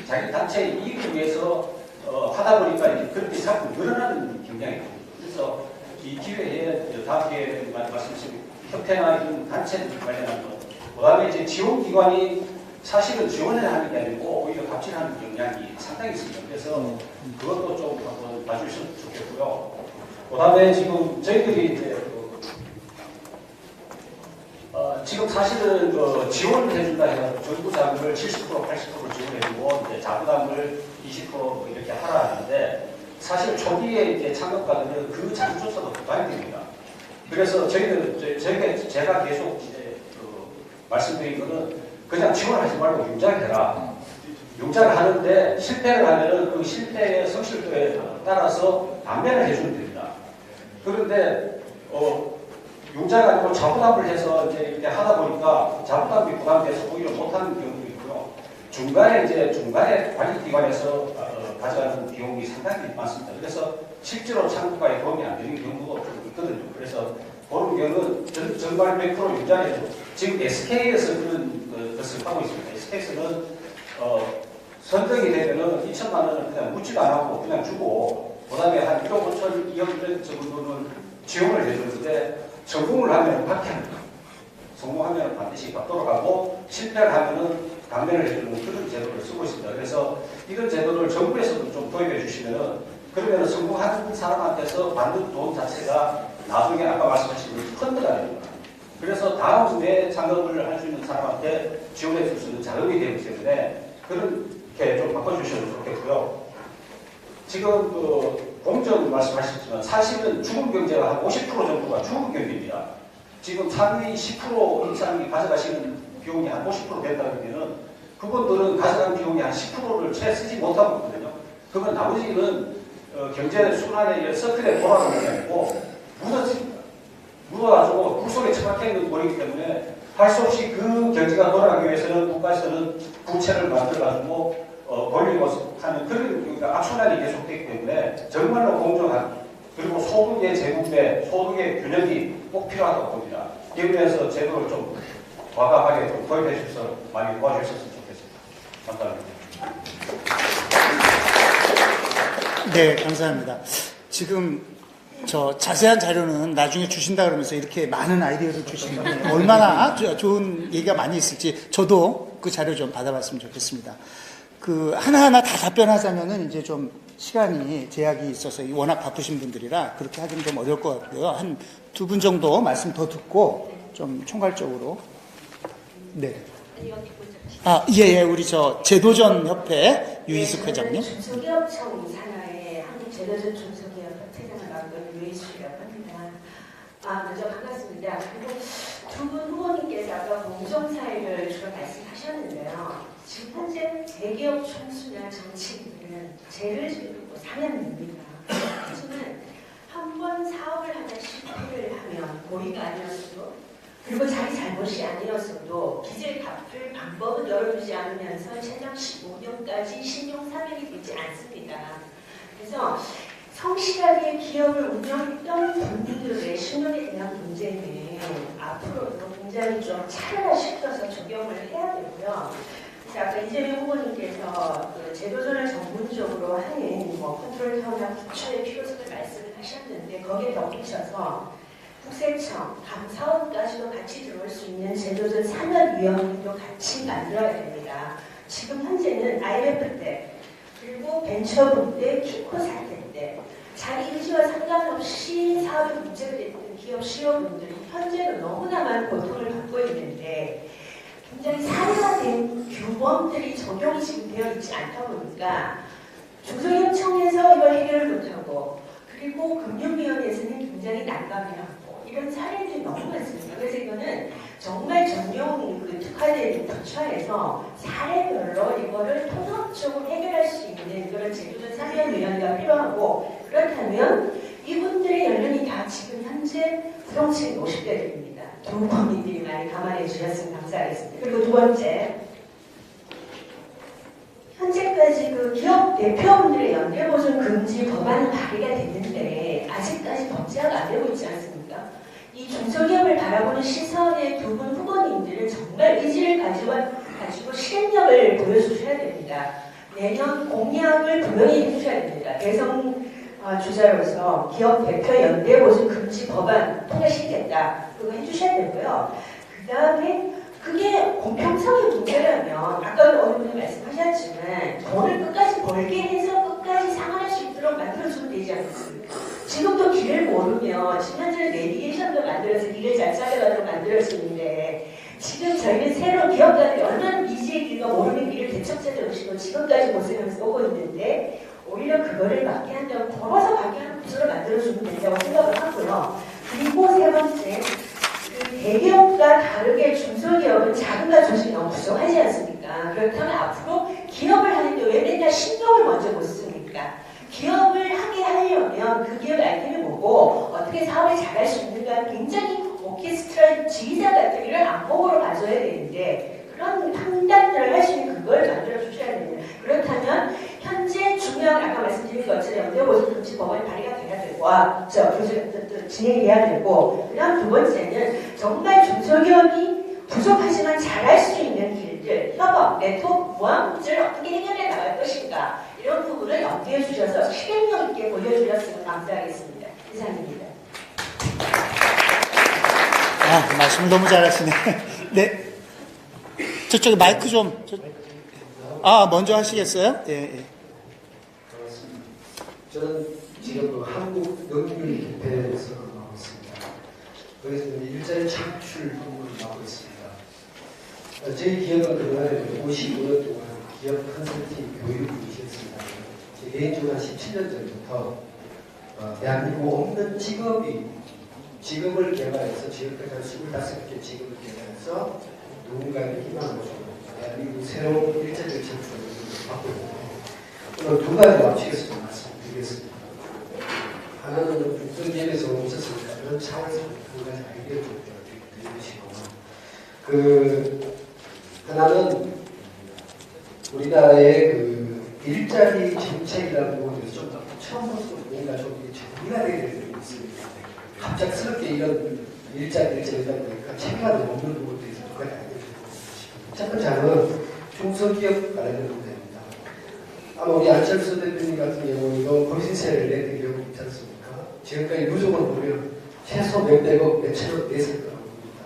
자기 단체의 이익을 위해서 하다 보니까 이제 그렇게 자꾸 늘어나는 경향이 있습니다. 그래서 이 기회에 다음 기회에 말씀하신 협회나 이런 단체들 관련한 것, 그다음에 이제 지원기관이 사실은 지원을 하는 게 아니고 오히려 갑질하는 경향이 상당히 있습니다. 그래서 그것도 좀 한번 봐주셨으면 좋겠고요. 그다음에 지금 저희들이 이제 지금 사실은 지원을 해준다 해서 정부 자금을 70% 80% 지원해주고 이제 자부담을 20% 이렇게 하라 하는데 사실 초기에 이제 창업가들은 그 자금조차도 부담이 됩니다. 그래서 저희는 제가 계속 이제 말씀드린 거는 그냥 지원하지 말고 융자해라. 융자를 하는데 실패를 하면은 그 실패의 성실도에 따라서 감면을 해주면 됩니다. 그런데 융자가 아니고 자부담을 해서 이제 이렇게 하다 보니까 자부담이 부담돼서 오히려 못하는 경우도 있고요. 중간에 관리기관에서 가져가는 비용이 상당히 많습니다. 그래서 실제로 창업가에 도움이 안 되는 경우도 좀 있거든요. 그래서 그런 경우는 정말 100% 융자해서 지금 SK에서 그런 것을 하고 있습니다. SK에서는 선정이 되면은 2천만 원을 그냥 묻지도 안 하고 그냥 주고 그다음에 한 1억 5천 2억 이런 정도는 지원을 해주는데 성공을 하면 받게합니다. 성공하면 반드시 받도록 하고 실패를 하면은 감면을 해주는 그런 제도를 쓰고 있습니다. 그래서 이런 제도를 정부에서도 좀 도입해 주시면은 그러면 성공하는 사람한테서 받는 돈 자체가 나중에 아까 말씀하신 펀드가 됩니다. 그래서 다음에 창업을 할 수 있는 사람한테 지원해 줄 수 있는 자금이 되기 때문에 그렇게 좀 바꿔주셔도 좋겠고요. 지금 공정 말씀하셨지만 사실은 죽은 경제가 한 50% 정도가 죽은 경제입니다. 지금 상위 10% 이상이 가져가시는 비용이 한 50% 된다 그러면은 그분들은 가져간 비용이 한 10%를 채 쓰지 못하고 있거든요. 그러면 나머지는 경제 순환의 서클에 돌아가는 게 아니고 무너집니다. 묻어가지고 물속에 처박혀 있는 돌이기 때문에 할 수 없이 그 경제가 돌아가기 위해서는 국가에서는 부채를 만들어가지고 벌리고 하는 그런 그러니까 악순환이 계속되기 때문에 정말로 공정한 그리고 소득의 재분배, 소득의 균형이 꼭 필요하다고 봅니다. 이에 대해서 제도를 좀 과감하게 좀 도입해 주셔서 많이 도와주셨으면 좋겠습니다. 감사합니다. 네, 감사합니다. 지금 저 자세한 자료는 나중에 주신다 그러면서 이렇게 많은 아이디어를 주시면 얼마나 좋은 얘기가 많이 있을지 저도 그 자료 좀 받아봤으면 좋겠습니다. 그 하나하나 다 답변하자면은 이제 좀 시간이 제약이 있어서 워낙 바쁘신 분들이라 그렇게 하기는 좀 어려울 것 같고요. 한 2분 정도 말씀 더 듣고 좀 총괄적으로. 네. 예, 우리 저 제도전 협회 유희숙 회장님. 중소기업청 산하의 한국제도전 중소기업 협회장을 맡고 있는 유희숙이라고 합니다. 먼저 반갑습니다. 그리고 두 분 후보님께서 아까 공정사회를 주로 말씀하셨는데요. 지금 현재 대기업 총수나 정치인들은 죄를 짓고 사면됩니다. 하지만 한 번 사업을 하다 실패를 하면 고의가 아니었어도 그리고 자기 잘못이 아니었어도 빚을 갚을 방법은 열어두지 않으면서 최장 15년까지 신용사면이 되지 않습니다. 그래서 성실하게 기업을 운영했던 분들의 신용에 대한 문제는 앞으로도 굉장히 좀 차별화시켜서 적용을 해야 되고요. 아까 이재명 후보님께서 그 제도전을 전문적으로 하는 컨트롤 타워나 부처의 필요성을 말씀을 하셨는데 거기에 덧붙여서 국세청, 감사원까지도 같이 들어올 수 있는 제도전 산업위원회도 같이 만들어야 됩니다. 지금 현재는 IMF 때 그리고 벤처분 때, 키코 사태 때 자기 의지와 상관없이 사업에 문제가 됐던 기업 CEO분들이 현재는 너무나 많은 고통을 받고 있는데 굉장히 사회화된 규범들이 적용이 지금 되어 있지 않다 보니까 중소기업청에서 이걸 해결을 못하고 그리고 금융위원회에서는 굉장히 난감해하고 이런 사례들이 너무 많습니다. 그래서 이거는 정말 전용 특화된 부처에서 사례별로 이거를 통합적으로 해결할 수 있는 그런 제도전 사면위원회가 필요하고 그렇다면 이분들의 연령이 다 지금 현재 구동층이 50대들입니다. 두 국민들이 많이 감안해 주셨으면 감사하겠습니다. 그리고 두 번째, 현재까지 그 기업 대표분들의 연대보증 금지 법안은 발의가 됐는데 아직까지 법제화가 안 되고 있지 않습니까? 이 중소기업을 바라보는 시선의 두 분 후보님들은 정말 의지를 가지고 실행력을 보여주셔야 됩니다. 내년 공약을 분명히 해주셔야 됩니다. 대선 주자로서 기업 대표 연대보증 금지 법안 통과시키겠다. 그거 해주셔야 되고요. 그 다음에 그게 공평성의 문제라면 아까 어머니 말씀하셨지만 돈을 끝까지 벌게 해서 끝까지 상환할 수 있도록 만들어주면 되지 않겠습니까? 지금도 길을 모르면 지금 현재 내비게이션도 만들어서 길을 잘 찾아가도록 만들어주는데 지금 저희는 새로운 기업가들이 얼마나 미지의 길과 모르는 길을 개척자들 오시고 지금까지 고생하면서 오고 있는데 오히려 그거를 막게 한다면 걸어서 가게 하는 구조를 만들어주면 된다고 생각을 하고요. 그리고 세 번째, 대기업과 다르게 중소기업은 자금과 조직이 너무 부족하지 않습니까? 그렇다면 앞으로 기업을 하는데 왜 맨날 신용을 먼저 못 씁니까? 기업을 하게 하려면 그 기업 아이템이 뭐고 어떻게 사업을 잘할 수 있는가 굉장히 오케스트라 지휘자 같은 이런 안목으로 가져야 되는데 그런 판단들을 할 수 있는 그걸 만들어 주셔야 됩니다. 그렇다면 현재 중요한 아까 말씀드린 것처럼 연대보증 금지 법안이 발의가 돼야 되고 진행돼야 되고 그다음 두 번째는 정말 중소기업이 부족하지만 잘할 수 있는 길들, 협업, 네트워크, 보안 문제를 어떻게 해결해 나갈 것인가 이런 부분을 염두해 주셔서 실행력 있게 보여주셨으면 감사하겠습니다. 이상입니다. 말씀 너무 잘하시네. 네. 저쪽에 마이크 좀. 먼저 하시겠어요? 예. 저는 지금 한국능률협회에서 근무하고 있습니다. 거기서 일자리 창출 업무를 하고 있습니다. 저희 기업은 그동안 55년 동안 기업 컨설팅 교육을 이루었습니다. 개인적으로 한 17년 전부터 대한민국 없는 직업을 개발해서 지금까지 한 25개 직업을 개발해서 누군가에게 희망을 주고 대한민국 새로운 일자리 창출을 받고 있는데 오늘 두 가지 맞추겠습니다. 말씀드리겠습니다. 그런 차원에서 한 가지 아이디어를 좀 드리시고, 하나는 우리나라의 일자리 정책이라는 부분에서 좀 더 처음부터 뭔가 좀 정리가 되게 되는 게 있습니다. 갑작스럽게 이런 일자리를 정하다 보니까 체계가 너무 없는 부분도 있어서 그걸 알려드리고, 첫 번째는 중소기업 관련된 문제입니다. 아마 우리 안철수 대표님 같은 경우에도 법인세를 냈던 경우 있지 않습니까? 지금까지 누적으로 보면 최소 몇백억, 몇천억 냈을 거라고 봅니다.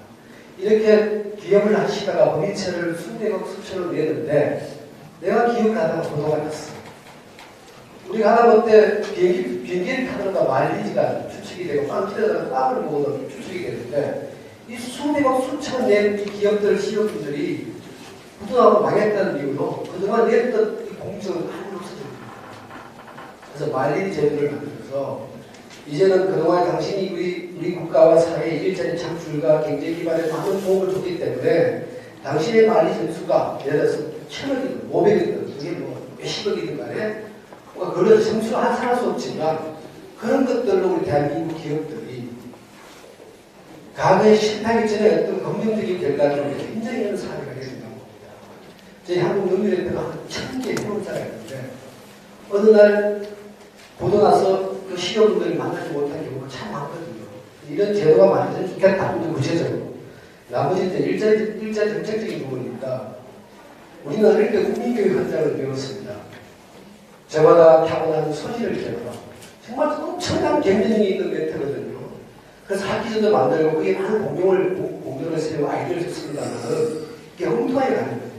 이렇게 기업을 하시다가 법인세를 수백억, 수천억 냈는데 내가 기업을 하다가 보도가 났어. 우리가 하다못해 비행기를 타다가 마일리지가 추측이 되고 빵 튀다가 빵을 먹어도 추측이 되는데 이 수백억, 수천억 낸 이 기업들, CEO분들이 부도하고 망했다는 이유로 그동안 냈던 이 공적은 하나도 없어집니다. 그래서 마일리지 제도를 만들어서 이제는 그동안 당신이 우리 국가와 사회의 일자리 창출과 경제 기반에 많은 도움을 줬기 때문에 당신의 마일리지 점수가 예를 들어서 1,000억이든 500억이든 그게 뭐 몇십억이든 간에 그걸로 점수를 할 수 없지만 그런 것들로 우리 대한민국 기업들이 과거에 실패하기 전에 어떤 긍정적인 결과를 위해서 인정하는 사회가 된다고 봅니다. 저희 한국능률협회가 한 1,000개 해본사가 있는데 어느 날 보도 나서 그 실업분들을 만나지 못한 경우가 참 많거든요. 이런 제도가 만들어지면 좋겠다. 구체적으로. 나머지 이제 일자리 정책적인 부분입니다. 우리는 어릴 때 국민교육 현장을 배웠습니다. 저마다 타고난 소질을 기억하고 정말 엄청난 경쟁력이 있는 멘트거든요. 그래서 학기전도 만들고 그게 많은 공동을 세우고 아이디어를 썼습니다만 이게 엉뚱하게 가는 거예요.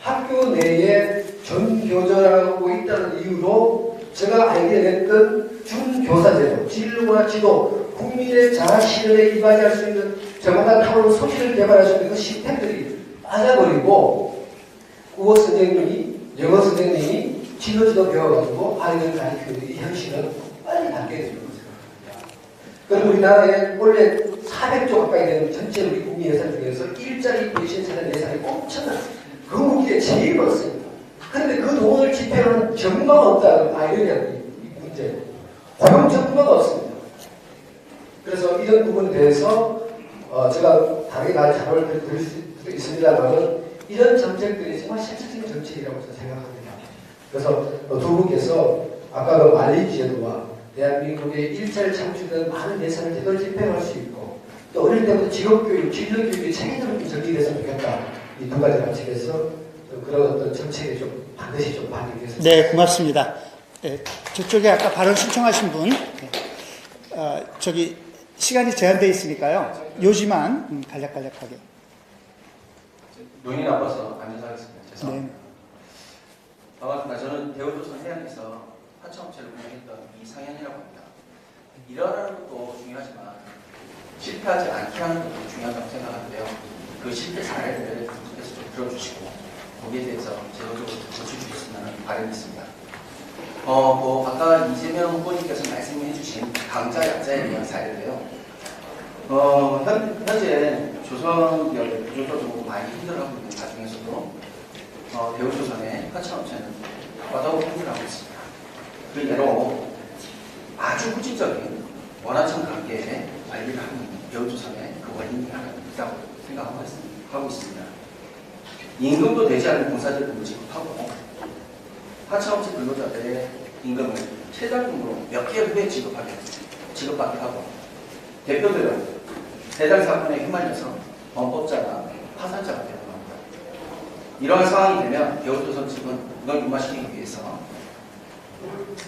학교 내에 전교조라고 있다는 이유로 제가 아이디어 냈던 준교사제도, 진로와 지도, 국민의 자아실현에 이바지할 수 있는 저마다 타오르는 소질을 개발할 수 있는 그 시스템들이 빠져버리고 국어 선생님이, 영어 선생님이 진로지도 배워가지고 아이들 가르치는 이 현실은 빨리 바뀌게 되는 거죠. 그럼 우리나라에 원래 400조 가까이 되는 전체 우리 국민 예산 중에서 일자리 대신 세대 예산이 엄청난 건국기에 제일 많습니다. 그런데 그 돈을 집행하는 전문가가 없다는 아이러니한 이 문제. 고용 전문가가 없습니다. 그래서 이런 부분에 대해서 제가 다르게 나의 자료를 드릴 수 있습니다만 이런 정책들이 정말 실질적인 정책이라고 생각합니다. 그래서 두 분께서 아까 그 마일리지 제도와 대한민국의 일자리 창출된 많은 예산을 제대로 집행할 수 있고 또 어릴 때부터 직업교육, 진로교육이 체계적으로 정리됐으면 좋겠다. 이 두 가지 관점에서 그런 어떤 정책에 좀 반드시 좀 반영돼서. 네, 고맙습니다. 네, 저쪽에 아까 발언 신청하신 분, 저기 시간이 제한되어 있으니까요. 요지만 간략하게. 눈이 나빠서 안 인사하겠습니다. 죄송합니다. 네. 반갑습니다. 저는 대우조선 해양에서 하청업체를 운영했던 이상현이라고 합니다. 일어나는 것도 중요하지만 실패하지 않게 하는 것도 중요하다고 생각하는데요. 그 실패 사례를 계속해서 좀 들어주시고 거기에 대해서 제도적으로 고쳐주셨으면 하는 바람이 있습니다. 아까 이재명 후보님께서 말씀해 주신 강자, 약자에 대한 사례인데요. 현재 조선기업의 구조적으로 많이 힘들어하고 있는 과정에서도 대우조선의 하청업체는 와다고 힘들어하고 있습니다. 그 예로 아주 후진적인 원하청 관계에 관리를 하는 대우조선의 그 원인이 하나 있다고 생각하고 있습니다. 임금도 되지 않는 봉사제도를 지급하고 하청업체 근로자들의 임금을 최단임으로 몇 개월 후에 지급받게 하고 대표들은 배당 사건에 휘말려서 범법자나 파산자가 되는 겁니다. 이러한 상황이 되면 대우조선 측은 이걸 무마시키기 위해서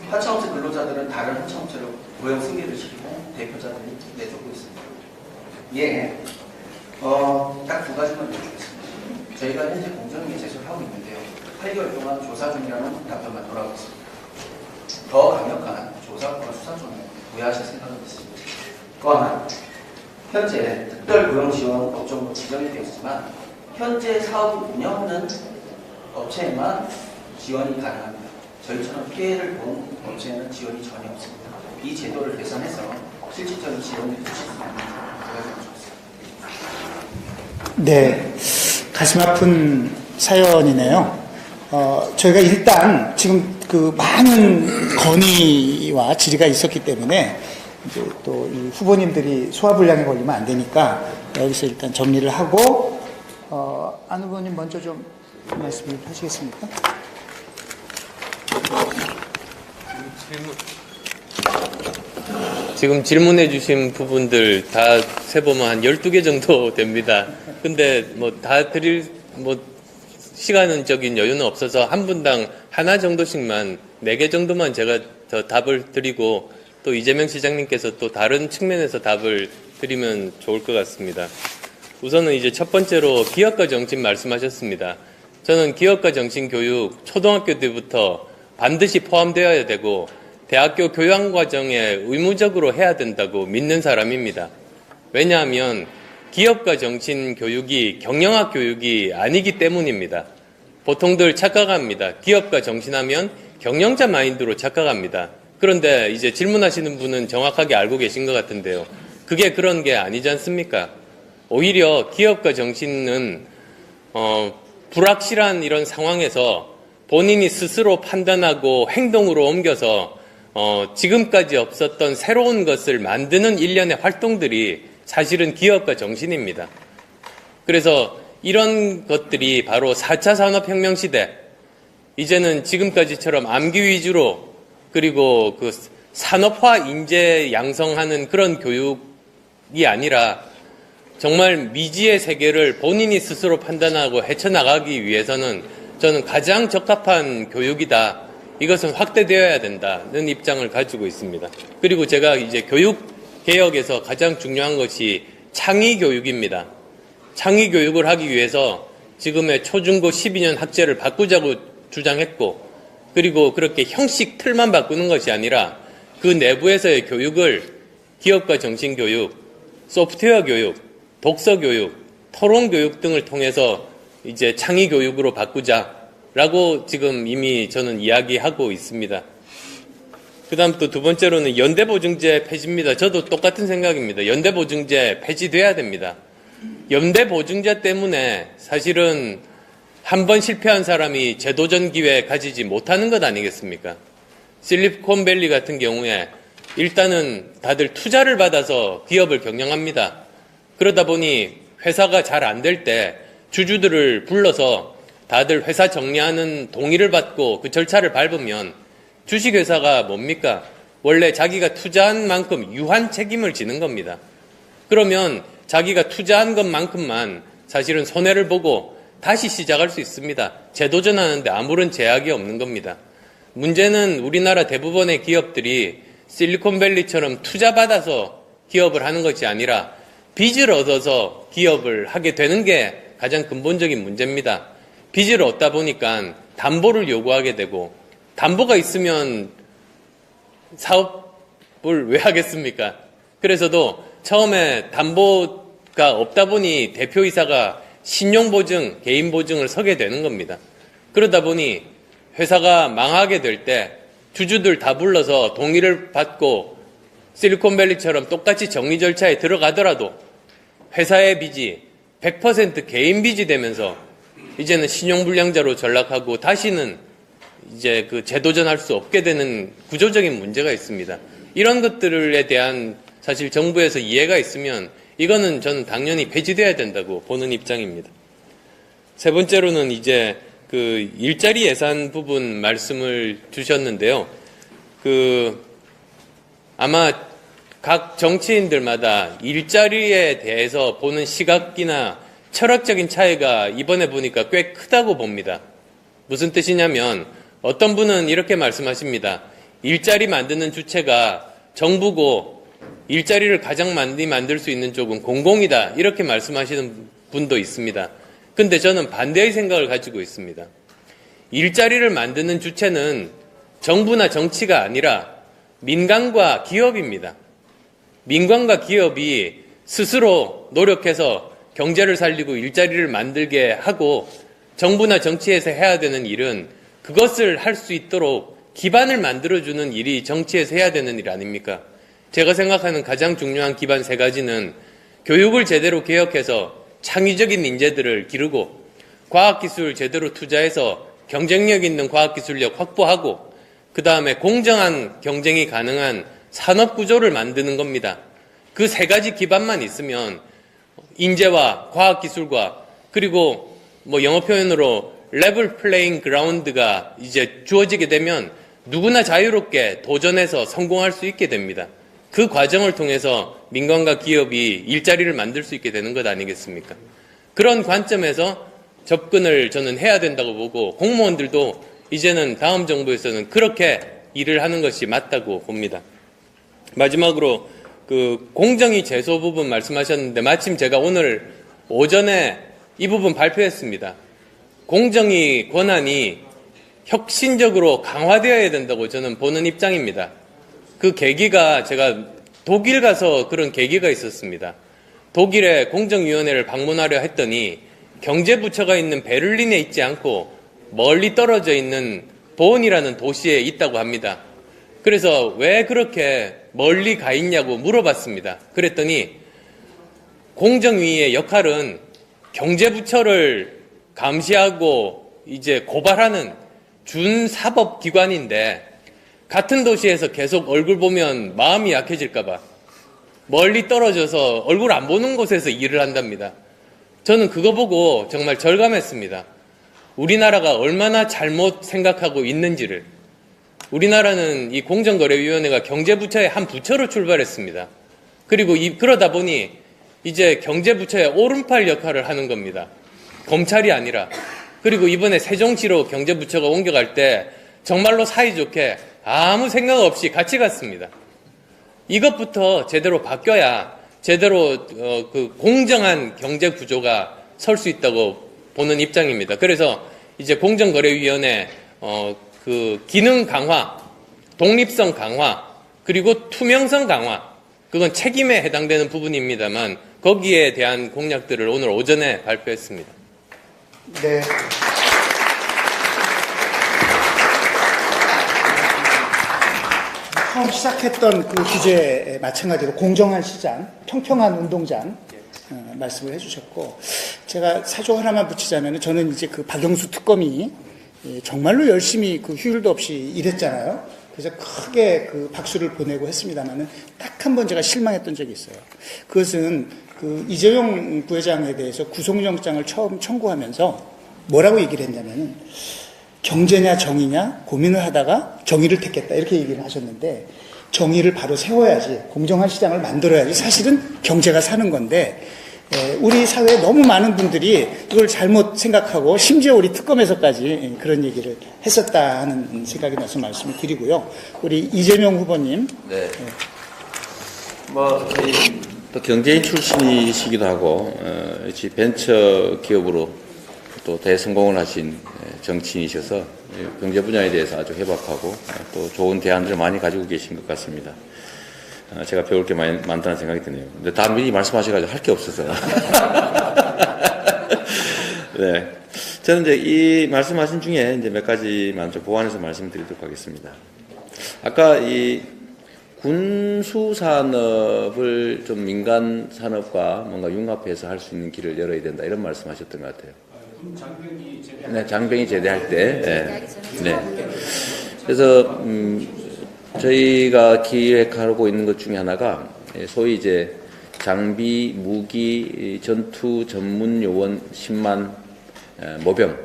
하청업체 근로자들은 다른 하청업체로 고용 승계를 시키고 대표자들이 내쫓고 있습니다. 예, 딱 두 가지만 여쭙겠습니다. 저희가 현재 공정위에 제소를 하고 있는데요. 8개월 동안 조사 중이라는 답변만 돌아오고 있습니다. 더 강력한 조사과 수사권을 부여하실 생각은 있습니다. 또한 현재 특별고용지원 업종으로 지정이 되어 있지만 현재 사업을 운영하는 업체에만 지원이 가능합니다. 저희처럼 피해를 본 업체에는 지원이 전혀 없습니다. 이 제도를 개선해서 실질적인 지원을 주실 수 있는 것을 좋겠습니다. 네, 가슴 아픈 사연이네요. 저희가 일단 지금 그 많은 건의와 질의가 있었기 때문에 이제 또 이 후보님들이 소화불량에 걸리면 안 되니까 여기서 일단 정리를 하고 안 후보님 먼저 좀 말씀을 하시겠습니까? 지금 질문해 주신 부분들 다 세보면 한 12개 정도 됩니다. 근데 뭐 다 드릴 시간적인 여유는 없어서 한 분당 하나 정도씩만 4개 정도만 제가 더 답을 드리고 또 이재명 시장님께서 또 다른 측면에서 답을 드리면 좋을 것 같습니다. 우선은 이제 첫 번째로 기업가 정신 말씀하셨습니다. 저는 기업가 정신 교육 초등학교 때부터 반드시 포함되어야 되고 대학교 교양과정에 의무적으로 해야 된다고 믿는 사람입니다. 왜냐하면 기업가 정신 교육이 경영학 교육이 아니기 때문입니다. 보통들 착각합니다. 기업가 정신하면 경영자 마인드로 착각합니다. 그런데 이제 질문하시는 분은 정확하게 알고 계신 것 같은데요. 그게 그런 게 아니지 않습니까? 오히려 기업가 정신은 불확실한 이런 상황에서 본인이 스스로 판단하고 행동으로 옮겨서 지금까지 없었던 새로운 것을 만드는 일련의 활동들이 사실은 기업가 정신입니다. 그래서 이런 것들이 바로 4차 산업혁명 시대, 이제는 지금까지처럼 암기 위주로 그리고 그 산업화 인재 양성하는 그런 교육이 아니라 정말 미지의 세계를 본인이 스스로 판단하고 헤쳐나가기 위해서는 저는 가장 적합한 교육이다. 이것은 확대되어야 된다는 입장을 가지고 있습니다. 그리고 제가 이제 교육 개혁에서 가장 중요한 것이 창의 교육입니다. 창의 교육을 하기 위해서 지금의 초중고 12년 학제를 바꾸자고 주장했고, 그리고 그렇게 형식 틀만 바꾸는 것이 아니라 그 내부에서의 교육을 기업가 정신 교육, 소프트웨어 교육, 독서 교육, 토론 교육 등을 통해서 이제 창의 교육으로 바꾸자라고 지금 이미 저는 이야기하고 있습니다. 그 다음 또 두 번째로는 연대보증제 폐지입니다. 저도 똑같은 생각입니다. 연대보증제 폐지돼야 됩니다. 연대보증제 때문에 사실은 한 번 실패한 사람이 재도전 기회 가지지 못하는 것 아니겠습니까? 실리콘밸리 같은 경우에 일단은 다들 투자를 받아서 기업을 경영합니다. 그러다 보니 회사가 잘 안 될 때 주주들을 불러서 다들 회사 정리하는 동의를 받고 그 절차를 밟으면 주식회사가 뭡니까? 원래 자기가 투자한 만큼 유한 책임을 지는 겁니다. 그러면 자기가 투자한 것만큼만 사실은 손해를 보고 다시 시작할 수 있습니다. 재도전하는데 아무런 제약이 없는 겁니다. 문제는 우리나라 대부분의 기업들이 실리콘밸리처럼 투자받아서 기업을 하는 것이 아니라 빚을 얻어서 기업을 하게 되는 게 가장 근본적인 문제입니다. 빚을 얻다 보니까 담보를 요구하게 되고, 담보가 있으면 사업을 왜 하겠습니까? 그래서도 처음에 담보가 없다 보니 대표이사가 신용보증, 개인보증을 서게 되는 겁니다. 그러다 보니 회사가 망하게 될 때 주주들 다 불러서 동의를 받고 실리콘밸리처럼 똑같이 정리 절차에 들어가더라도 회사의 빚이 100% 개인 빚이 되면서 이제는 신용불량자로 전락하고 다시는 이제 그 재도전할 수 없게 되는 구조적인 문제가 있습니다. 이런 것들에 대한 사실 정부에서 이해가 있으면 이거는 저는 당연히 폐지돼야 된다고 보는 입장입니다. 세 번째로는 이제 그 일자리 예산 부분 말씀을 주셨는데요. 아마 각 정치인들마다 일자리에 대해서 보는 시각이나 철학적인 차이가 이번에 보니까 꽤 크다고 봅니다. 무슨 뜻이냐면 어떤 분은 이렇게 말씀하십니다. 일자리 만드는 주체가 정부고 일자리를 가장 많이 만들 수 있는 쪽은 공공이다. 이렇게 말씀하시는 분도 있습니다. 근데 저는 반대의 생각을 가지고 있습니다. 일자리를 만드는 주체는 정부나 정치가 아니라 민간과 기업입니다. 민간과 기업이 스스로 노력해서 경제를 살리고 일자리를 만들게 하고 정부나 정치에서 해야 되는 일은 그것을 할 수 있도록 기반을 만들어주는 일이 정치에서 해야 되는 일 아닙니까? 제가 생각하는 가장 중요한 기반 3가지는 교육을 제대로 개혁해서 창의적인 인재들을 기르고 과학기술 제대로 투자해서 경쟁력 있는 과학기술력 확보하고 그 다음에 공정한 경쟁이 가능한 산업 구조를 만드는 겁니다. 그 세 가지 기반만 있으면 인재와 과학기술과 그리고 뭐 영어 표현으로 레벨 플레잉 그라운드가 이제 주어지게 되면 누구나 자유롭게 도전해서 성공할 수 있게 됩니다. 그 과정을 통해서 민간과 기업이 일자리를 만들 수 있게 되는 것 아니겠습니까? 그런 관점에서 접근을 저는 해야 된다고 보고 공무원들도 이제는 다음 정부에서는 그렇게 일을 하는 것이 맞다고 봅니다. 마지막으로 그 공정위 제소 부분 말씀하셨는데 마침 제가 오늘 오전에 이 부분 발표했습니다. 공정위 권한이 혁신적으로 강화되어야 된다고 저는 보는 입장입니다. 그 계기가 제가 독일 가서 그런 계기가 있었습니다. 독일의 공정위원회를 방문하려 했더니 경제부처가 있는 베를린에 있지 않고 멀리 떨어져 있는 본이라는 도시에 있다고 합니다. 그래서 왜 그렇게 멀리 가 있냐고 물어봤습니다. 그랬더니 공정위의 역할은 경제부처를 감시하고 이제 고발하는 준사법기관인데 같은 도시에서 계속 얼굴 보면 마음이 약해질까봐 멀리 떨어져서 얼굴 안 보는 곳에서 일을 한답니다. 저는 그거 보고 정말 절감했습니다. 우리나라가 얼마나 잘못 생각하고 있는지를. 우리나라는 이 공정거래위원회가 경제부처의 한 부처로 출발했습니다. 그리고 그러다 보니 이제 경제부처의 오른팔 역할을 하는 겁니다. 검찰이 아니라. 그리고 이번에 세종시로 경제부처가 옮겨갈 때 정말로 사이좋게 아무 생각 없이 같이 갔습니다. 이것부터 제대로 바뀌어야 제대로 그 공정한 경제 구조가 설 수 있다고 보는 입장입니다. 그래서 이제 공정거래위원회 그 기능 강화, 독립성 강화, 그리고 투명성 강화, 그건 책임에 해당되는 부분입니다만 거기에 대한 공약들을 오늘 오전에 발표했습니다. 네. 처음 시작했던 그 주제에 마찬가지로 공정한 시장, 평평한 운동장 말씀을 해주셨고, 제가 사조 하나만 붙이자면 저는 이제 그 박영수 특검이 정말로 열심히 그 휴일도 없이 일했잖아요. 그래서 크게 그 박수를 보내고 했습니다만은 딱 한 번 제가 실망했던 적이 있어요. 그것은 그 이재용 부회장에 대해서 구속영장을 처음 청구하면서 뭐라고 얘기를 했냐면은 경제냐 정의냐 고민을 하다가 정의를 택했다 이렇게 얘기를 하셨는데, 정의를 바로 세워야지, 공정한 시장을 만들어야지 사실은 경제가 사는 건데, 우리 사회에 너무 많은 분들이 이걸 잘못 생각하고 심지어 우리 특검에서까지 그런 얘기를 했었다 하는 생각이 나서 말씀을 드리고요. 우리 이재명 후보님. 네. 또 경제인 출신이시기도 하고 벤처 기업으로 또 대성공을 하신 정치인이셔서 경제 분야에 대해서 아주 해박하고 또 좋은 대안들을 많이 가지고 계신 것 같습니다. 제가 배울 게 많다는 생각이 드네요. 근데 다 미리 말씀하셔가지고 할 게 없어서. 네. 저는 이제 이 말씀하신 중에 이제 몇 가지만 좀 보완해서 말씀드리도록 하겠습니다. 아까 이 군수산업을 좀 민간 산업과 뭔가 융합해서 할 수 있는 길을 열어야 된다, 이런 말씀 하셨던 것 같아요. 네, 장병이 제대할 때. 네. 네. 그래서, 저희가 기획하고 있는 것 중에 하나가 소위 이제 장비, 무기, 전투 전문 요원 10만 모병.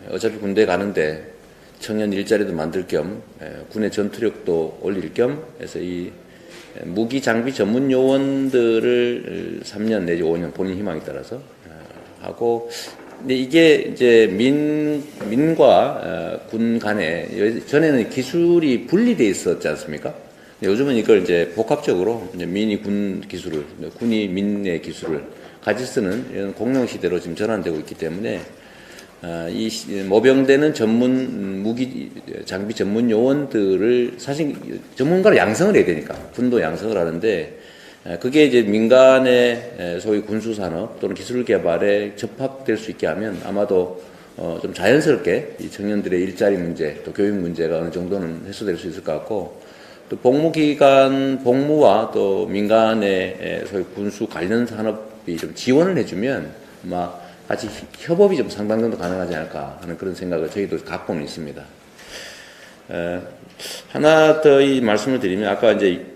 어차피 군대 가는데 청년 일자리도 만들 겸 군의 전투력도 올릴 겸 해서 이 무기 장비 전문 요원들을 3년 내지 5년 본인 희망에 따라서 하고, 근데 이게 이제 민과 군 간에 전에는 기술이 분리되어 있었지 않습니까? 요즘은 이걸 이제 복합적으로 이제 민이 군 기술을, 군이 민의 기술을 같이 쓰는 이런 공룡 시대로 지금 전환되고 있기 때문에 이 모병되는 전문 무기 장비 전문 요원들을 사실 전문가로 양성을 해야 되니까 군도 양성을 하는데, 그게 이제 민간의 소위 군수산업 또는 기술 개발에 접합될 수 있게 하면 아마도 좀 자연스럽게 이 청년들의 일자리 문제 또 교육 문제가 어느 정도는 해소될 수 있을 것 같고, 또 복무기간 복무와 또 민간의 소위 군수 관련 산업이 좀 지원을 해주면 아마 같이 협업이 좀 상당 정도 가능하지 않을까 하는 그런 생각을 저희도 갖고는 있습니다. 하나 더 이 말씀을 드리면, 아까 이제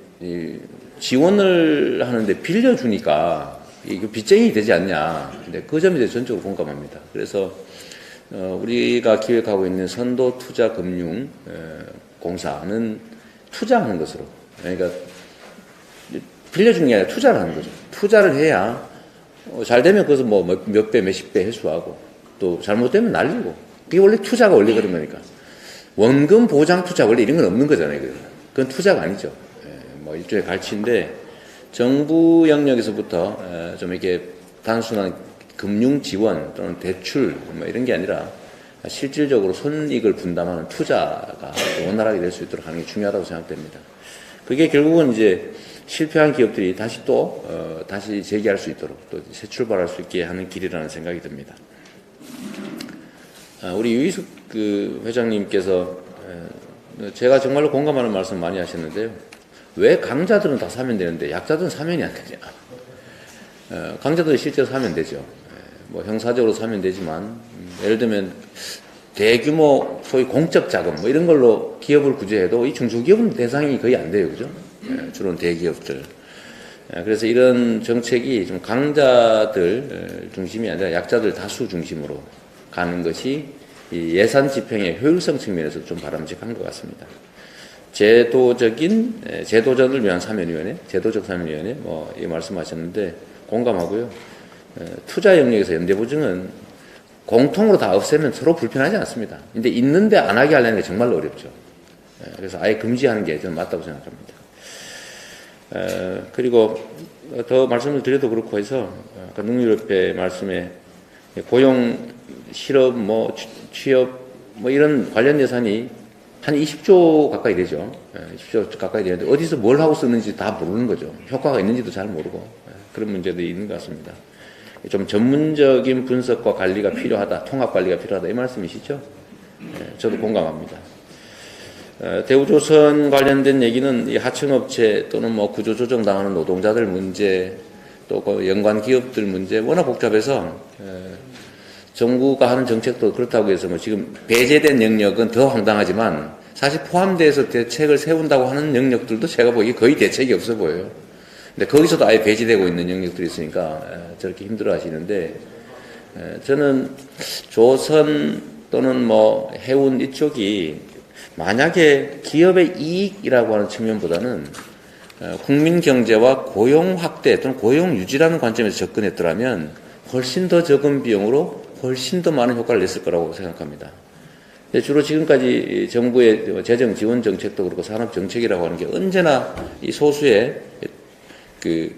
지원을 하는데 빌려주니까 이거 빚쟁이 되지 않냐. 근데 그 점에 대해서 전적으로 공감합니다. 그래서 우리가 기획하고 있는 선도투자금융공사는 투자하는 것으로, 그러니까 빌려주는 게 아니라 투자를 하는 거죠. 투자를 해야 잘 되면 그것을 뭐 몇 배, 몇십 배 회수하고 또 잘못되면 날리고. 그게 원래 투자가 원래 그런 거니까. 원금 보장 투자 원래 이런 건 없는 거잖아요. 그건 투자가 아니죠. 뭐 일종의 갈치인데 정부 영역에서부터 좀 이렇게 단순한 금융 지원 또는 대출 뭐 이런 게 아니라 실질적으로 손익을 분담하는 투자가 원활하게 될 수 있도록 하는 게 중요하다고 생각됩니다. 그게 결국은 이제 실패한 기업들이 다시 다시 재기할 수 있도록 또 새 출발할 수 있게 하는 길이라는 생각이 듭니다. 우리 유희숙 회장님께서 제가 정말로 공감하는 말씀 많이 하셨는데요. 왜 강자들은 다 사면 되는데 약자들은 사면이 안 되냐. 강자들이 실제로 사면 되죠. 뭐 형사적으로 사면 되지만 예를 들면 대규모 소위 공적 자금 뭐 이런 걸로 기업을 구제해도 이 중소기업은 대상이 거의 안 돼요. 그죠? 주로는 대기업들. 그래서 이런 정책이 좀 강자들 중심이 아니라 약자들 다수 중심으로 가는 것이 이 예산 집행의 효율성 측면에서 좀 바람직한 것 같습니다. 제도전을 위한 사면위원회, 제도적 사면위원회, 뭐, 이 말씀하셨는데 공감하고요. 투자 영역에서 연대보증은 공통으로 다 없애면 서로 불편하지 않습니다. 근데 있는데 안 하게 하려는 게 정말로 어렵죠. 그래서 아예 금지하는 게 저는 맞다고 생각합니다. 그리고 더 말씀을 드려도 그렇고 해서 아까 능률협회 말씀에 고용, 실업, 뭐 취업, 뭐 이런 관련 예산이 한 20조 가까이 되죠. 20조 가까이 되는데 어디서 뭘 하고 쓰는지 다 모르는 거죠. 효과가 있는지도 잘 모르고 그런 문제들이 있는 것 같습니다. 좀 전문적인 분석과 관리가 필요하다, 통합 관리가 필요하다 이 말씀이시죠? 저도 공감합니다. 대우조선 관련된 얘기는 이 하청업체 또는 뭐 구조조정 당하는 노동자들 문제 또 그 연관 기업들 문제 워낙 복잡해서 정부가 하는 정책도 그렇다고 해서 뭐 지금 배제된 영역은 더 황당하지만 사실 포함돼서 대책을 세운다고 하는 영역들도 제가 보기에 거의 대책이 없어 보여요. 근데 거기서도 아예 배제되고 있는 영역들이 있으니까 저렇게 힘들어 하시는데 저는 조선 또는 뭐 해운 이쪽이 만약에 기업의 이익이라고 하는 측면보다는 국민 경제와 고용 확대 또는 고용 유지라는 관점에서 접근했더라면 훨씬 더 적은 비용으로 훨씬 더 많은 효과를 냈을 거라고 생각합니다. 주로 지금까지 정부의 재정 지원 정책도 그렇고 산업 정책이라고 하는 게 언제나 이 소수의 그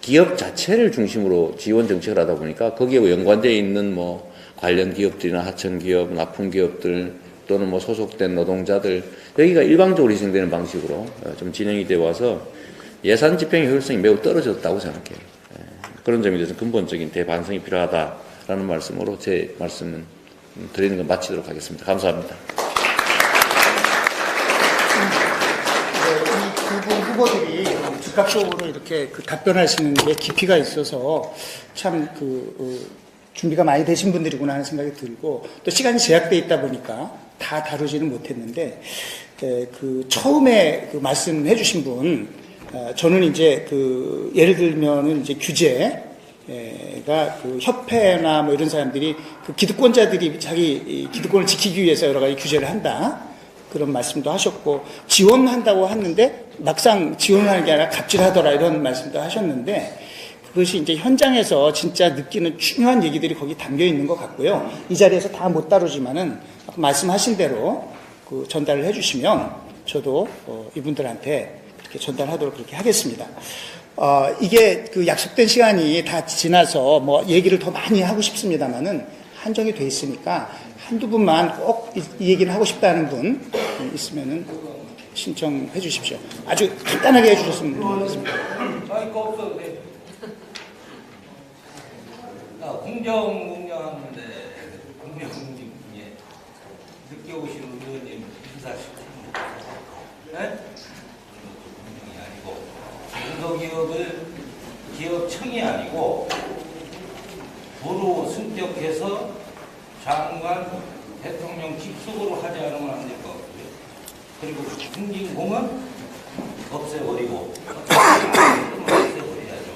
기업 자체를 중심으로 지원 정책을 하다 보니까 거기에 연관되어 있는 뭐 관련 기업들이나 하청 기업, 납품 기업들 또는 뭐 소속된 노동자들 여기가 일방적으로 희생되는 방식으로 좀 진행이 되어 와서 예산 집행의 효율성이 매우 떨어졌다고 생각해요. 그런 점에 대해서 근본적인 대반성이 필요하다라는 말씀으로 제 말씀은 드리는 건 마치도록 하겠습니다. 감사합니다. 이 두 분 후보들이 즉각적으로 이렇게 답변하시는 게 깊이가 있어서 참 준비가 많이 되신 분들이구나 하는 생각이 들고 또 시간이 제약되어 있다 보니까 다 다루지는 못했는데 처음에 말씀해 주신 분 저는 이제 예를 들면은 이제 규제가 협회나 뭐 이런 사람들이 기득권자들이 자기 기득권을 지키기 위해서 여러 가지 규제를 한다. 그런 말씀도 하셨고 지원한다고 하는데 막상 지원하는 게 아니라 갑질하더라 이런 말씀도 하셨는데 그것이 이제 현장에서 진짜 느끼는 중요한 얘기들이 거기 담겨 있는 것 같고요. 이 자리에서 다 못 다루지만은 말씀하신 대로 전달을 해주시면 저도 이분들한테 그렇게 전달하도록 그렇게 하겠습니다. 이게 약속된 시간이 다 지나서 뭐 얘기를 더 많이 하고 싶습니다만은 한정이 돼 있으니까 한두 분만 꼭 이 얘기를 하고 싶다는 분 있으면은 신청해 주십시오. 아주 간단하게 해주셨으면 좋겠습니다. 공정하는데 공정중에 늦게 오신 의원님 인사시킵니다. 네? 공정이 아니고 중소기업을 기업청이 아니고 부로 승격해서 장관 대통령 직속으로 하지 않으면 안 될 것 같고요. 그리고 흥진공은 없애버리고 없애버려야죠.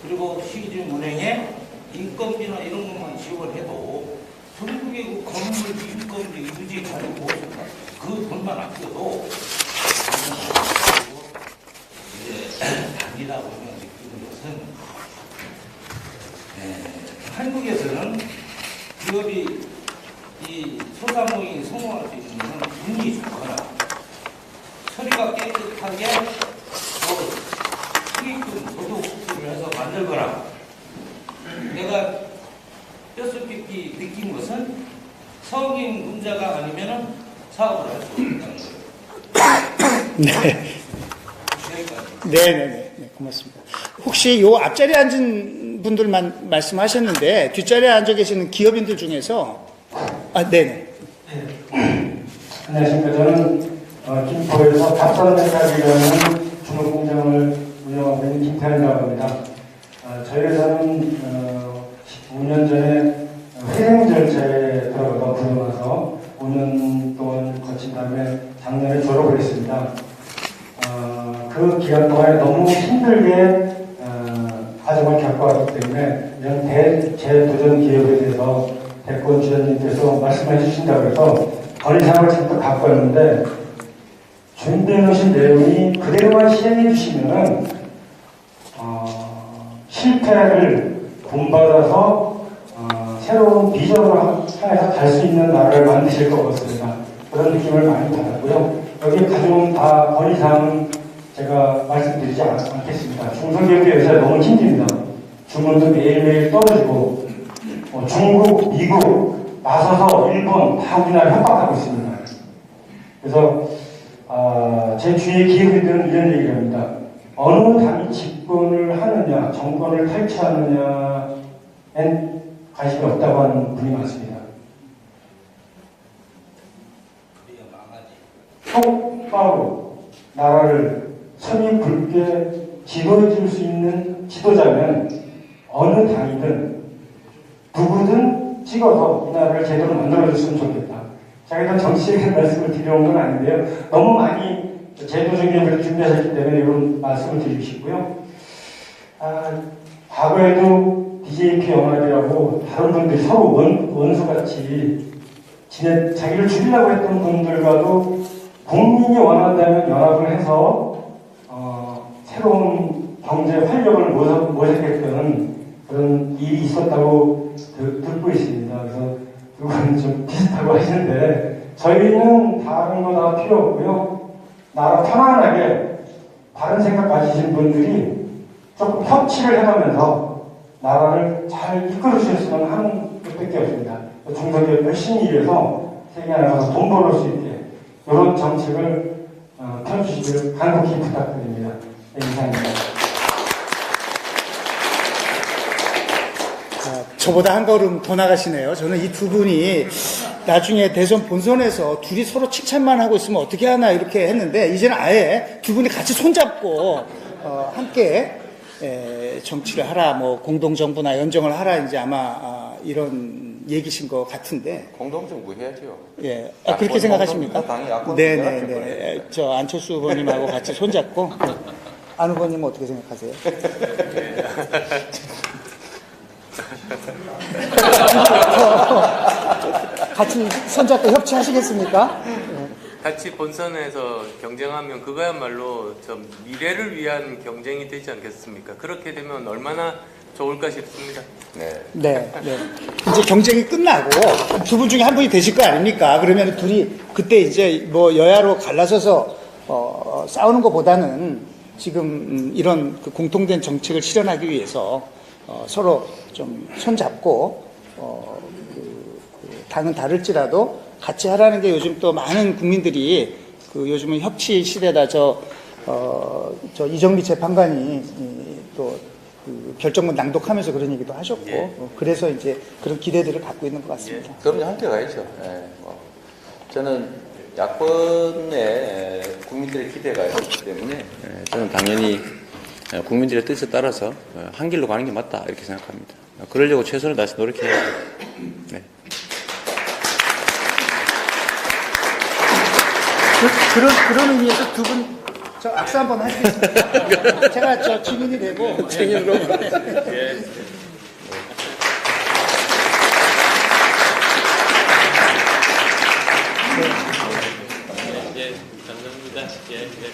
그리고 시중은행에 인건비나 이런 것만 지원해도 전국의 그 건물 인건비 유지 자료 그 돈만 아껴도 이제 단기다 보면 느끼는 것은 한국에서는 기업이 이 소상공인이 성공할 수 있는 것은 운이 좋거나 처리가 깨끗하게 수익금 소득 흡수를 해서 만들거나 내가 뼛속 깊이 느낀 것은 성인 문제가 아니면 사업을 할 수 없다는 거예요. 네. 네네네. 네, 고맙습니다. 혹시 요 앞자리에 앉은 분들만 말씀하셨는데 뒷자리에 앉아 계시는 기업인들 중에서 네네. 안녕하십니까. 저는 김포에서 밥선대가이라는 중국공장을 운영하고 있는 김태현이라고 합니다. 저희 회사는 5년 전에 회생 절차에 들어가서 들어가서 5년 동안 거친 다음에 작년에 졸업을 했습니다. 그 기간 동안에 너무 힘들게 과정을 겪어왔기 때문에 이런 대재도전 기업에 대해서 대권 주연님께서 말씀해 주신다고 해서 건의사항을 잠깐 갖고 왔는데 준비해 놓으신 내용이 그대로만 시행해 주시면은 실패를 본받아서 새로운 비전으로 향해서 갈 수 있는 나라를 만드실 것 같습니다. 그런 느낌을 많이 받았고요. 여기 가져온 다 건의사항은 제가 말씀드리지 않겠습니다. 중소기업의 요새 너무 힘듭니다. 주문도 매일매일 떨어지고 중국, 미국, 나서서 일본 다 우리나라를 협박하고 있습니다. 그래서 제 주위의 기업인들은 이런 얘기를 합니다. 어느 당이 집권을 하느냐, 정권을 탈취하느냐엔 관심이 없다고 하는 분이 많습니다. 똑바로 나라를 선이 굵게 지도해 줄 수 있는 지도자면 어느 당이든 누구든 찍어서 이 나라를 제대로 만들어줬으면 좋겠다. 제가 일단 정치적인 말씀을 드려온 건 아닌데요. 너무 많이 제도적인 걸 준비하셨기 때문에 이런 말씀을 드리고 싶고요. 과거에도 DJP 연합이라고 다른 분들이 서로 원수같이 자기를 죽이려고 했던 분들과도 국민이 원한다면 연합을 해서 새로운 경제 활력을 모색했던 그런 일이 있었다고 듣고 있습니다. 그래서 그건 좀 비슷하고 하시는데 저희는 다른 거 다 필요 없고요. 나라 편안하게 다른 생각 가지신 분들이 조금 협치를 해가면서 나라를 잘 이끌어 주셨으면 하는 것밖에 없습니다. 중소기업 열심히 일해서 세계 나가서 돈 벌을 수 있게 이런 정책을 펴주시길 간곡히 부탁드립니다. 네, 이상입니다. 저보다 한 걸음 더 나가시네요. 저는 이 두 분이 나중에 대선 본선에서 둘이 서로 칭찬만 하고 있으면 어떻게 하나 이렇게 했는데 이제는 아예 두 분이 같이 손잡고 함께 정치를 하라, 뭐 공동정부나 연정을 하라 이제 아마 이런 얘기신 것 같은데. 공동정부 해야죠. 예, 그렇게 생각하십니까? 네네네. 저 안철수 후보님하고 같이 손잡고 안 후보님은 어떻게 생각하세요? 같이 손잡고 협치하시겠습니까? 같이 본선에서 경쟁하면 그거야말로 좀 미래를 위한 경쟁이 되지 않겠습니까? 그렇게 되면 얼마나 좋을까 싶습니다. 네. 이제 경쟁이 끝나고 두 분 중에 한 분이 되실 거 아닙니까? 그러면 둘이 그때 이제 뭐 여야로 갈라서서 싸우는 것보다는 지금 이런 그 공통된 정책을 실현하기 위해서 서로 좀 손잡고 당은 다를지라도 같이 하라는 게 요즘 또 많은 국민들이 그 요즘은 협치 시대다 저 이정미 재판관이 또 그 결정문 낭독하면서 그런 얘기도 하셨고 그래서 이제 그런 기대들을 갖고 있는 것 같습니다. 그럼요, 함께 가야죠. 저는 야권에 국민들의 기대가 있기 때문에 저는 당연히 국민들의 뜻에 따라서 한 길로 가는 게 맞다 이렇게 생각합니다. 그러려고 최선을 다해서 노력해야 합니다. 네. 그런 의미에서 두 분 저 악수 한번 하시겠습니다. 제가 저 증인이 되고. 증인으로. 예. 예, 감사합니다. 예, 네.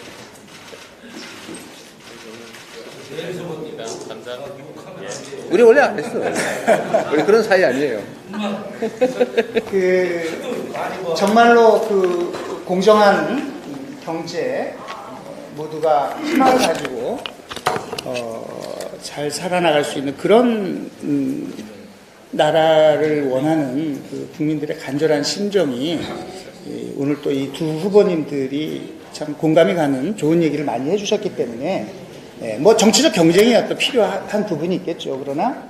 감사합니다. 우리 원래 안 했어. 우리 그런 사이 아니에요. 정말로 공정한 경제 모두가 희망을 가지고 잘 살아나갈 수 있는 그런 나라를 원하는 국민들의 간절한 심정이 오늘 또 이 두 후보님들이 참 공감이 가는 좋은 얘기를 많이 해주셨기 때문에 뭐 정치적 경쟁이 또 필요한 부분이 있겠죠. 그러나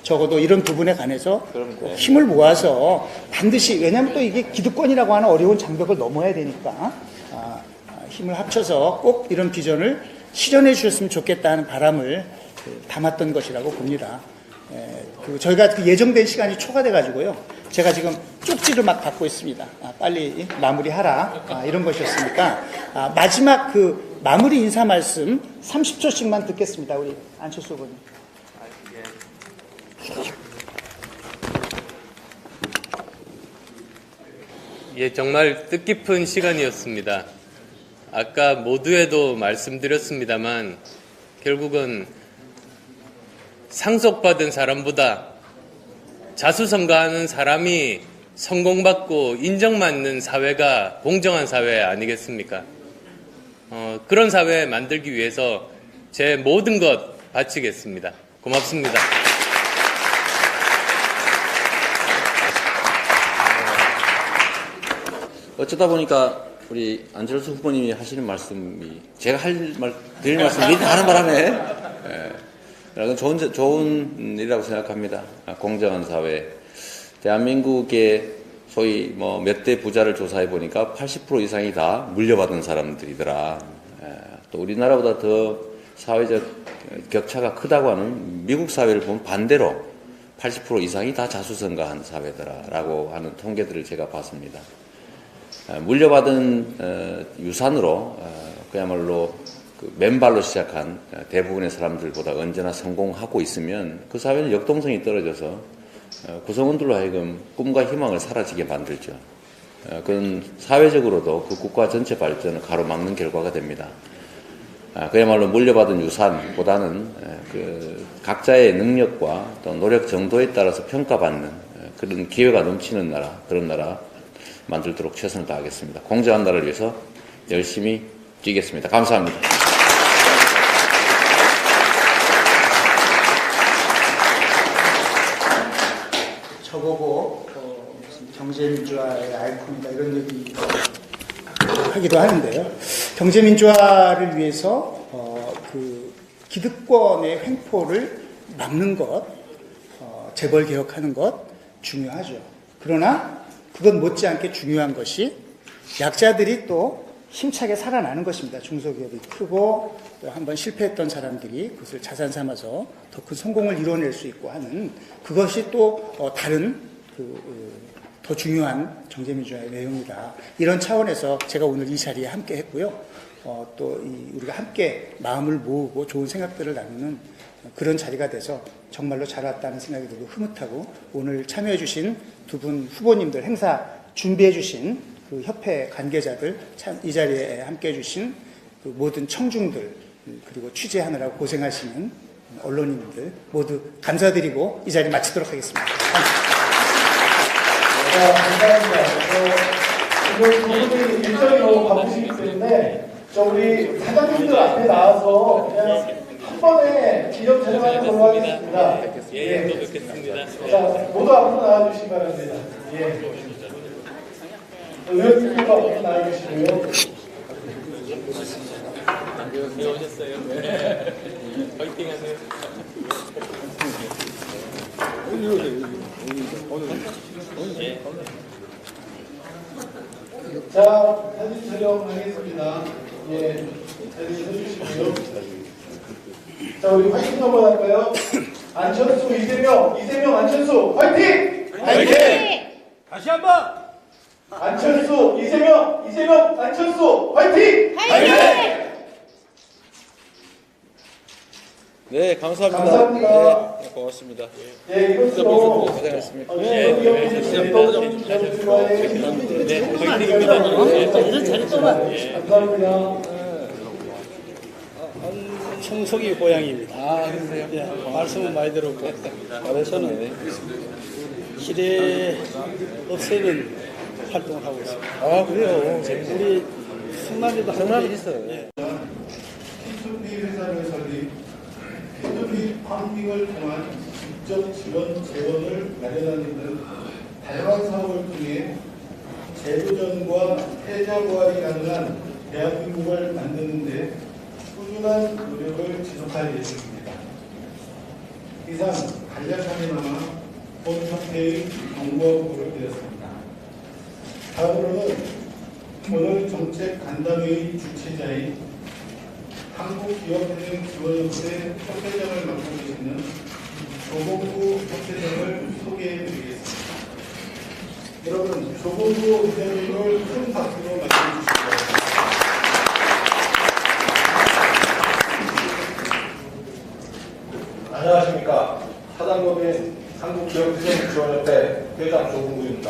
적어도 이런 부분에 관해서 힘을 모아서 반드시, 왜냐하면 또 이게 기득권이라고 하는 어려운 장벽을 넘어야 되니까 힘을 합쳐서 꼭 이런 비전을 실현해 주셨으면 좋겠다는 바람을 담았던 것이라고 봅니다. 저희가 예정된 시간이 초과돼 가지고요. 제가 지금 쪽지를 막 받고 있습니다. 빨리 마무리하라, 이런 것이었으니까 마지막 마무리 인사 말씀 30초씩만 듣겠습니다. 우리 안철수 후보님. 예, 정말 뜻깊은 시간이었습니다. 아까 모두에도 말씀드렸습니다만 결국은 상속받은 사람보다 자수성가하는 사람이 성공받고 인정받는 사회가 공정한 사회 아니겠습니까? 그런 사회 만들기 위해서 제 모든 것 바치겠습니다. 고맙습니다. 어쩌다 보니까 우리 안철수 후보님이 하시는 말씀이 제가 드릴 말씀 미리 하는 바람에 좋은 일이라고 생각합니다. 공정한 사회. 대한민국의 소위 몇 대 부자를 조사해 보니까 80% 이상이 다 물려받은 사람들이더라. 또 우리나라보다 더 사회적 격차가 크다고 하는 미국 사회를 보면 반대로 80% 이상이 다 자수성가한 사회더라라고 하는 통계들을 제가 봤습니다. 물려받은 유산으로 그야말로 맨발로 시작한 대부분의 사람들보다 언제나 성공하고 있으면 그 사회는 역동성이 떨어져서 구성원들로 하여금 꿈과 희망을 사라지게 만들죠. 그건 사회적으로도 그 국가 전체 발전을 가로막는 결과가 됩니다. 그야말로 물려받은 유산보다는 각자의 능력과 또 노력 정도에 따라서 평가받는 그런 기회가 넘치는 나라, 그런 나라 만들도록 최선을 다하겠습니다. 공정한 나라를 위해서 열심히 뛰겠습니다. 감사합니다. 저보고 무슨 경제민주화의 아이콘이다 이런 얘기 하기도 하는데요. 경제민주화를 위해서 기득권의 횡포를 막는 것, 재벌 개혁하는 것 중요하죠. 그러나 그것 못지않게 중요한 것이 약자들이 또 힘차게 살아나는 것입니다. 중소기업이 크고 또 한번 실패했던 사람들이 그것을 자산 삼아서 더 큰 성공을 이뤄낼 수 있고 하는 그것이 또 다른 더 중요한 경제민주화의 내용이다. 이런 차원에서 제가 오늘 이 자리에 함께 했고요. 또 우리가 함께 마음을 모으고 좋은 생각들을 나누는 그런 자리가 돼서 정말로 잘 왔다는 생각이 들고 흐뭇하고 오늘 참여해 주신 두 분 후보님들 행사 준비해 주신 그 협회 관계자들 참 이 자리에 함께 해 주신 그 모든 청중들 그리고 취재하느라고 고생하시는 언론인들 모두 감사드리고 이 자리 마치도록 하겠습니다. 감사합니다. 오늘 그분들이 일정이 너무 바쁘시기 때문에 우리 사장님들 앞에 나와서 그냥 한 번에 기념 촬영하는 걸로 하겠습니다. 예, 또 뵙겠습니다. 자, 모두 앞으로 나와주시기 바랍니다. 예. 의원님도 앞으로 나와주시고요. 네, 오셨어요. 네. 화이팅 하세요. 자, 사진 촬영하겠습니다. 예, 사진 해주시고요. 자, 우리 화이팅 한번 할까요? 안철수, 이재명, 안철수, 화이팅! 화이팅! 다시 한번! 안철수, 이재명, 안철수, 화이팅! 화이팅! 네, 감사합니다. 감사합니다. 네, 고맙습니다. 예, 이것으로 고생하셨습니다. 감사합니다. 청소기 고향입니다. 그러세요? 예, 말씀은 많이 들었고, 저는 시대 없애는 활동을 하고 있습니다. 그래요? 우리 성남에도 성남에 있어요. 예. P2P 회사를 설립, P2P 펀딩을 통한 직접 지원 재원을 마련하는 등 다양한 사업을 통해 재도전과 패자 부활이 가능한 대한민국을 만드는 데 꾸준한 노력을 지속할 예정입니다. 이상 간략하게 남아 본 형태의 정보보고를 드렸습니다. 다음으로는 오늘 정책 간담회의 주최자인 한국기업은행지원협회 협회장을 맡고 계시는 조봉구 협회장을 소개해드리겠습니다. 여러분, 조봉구 회장님을 큰 박수로 맞이해주시기 바랍니다. 안녕하십니까. 사단법인 한국기업은행지원협회 회장 조봉구입니다.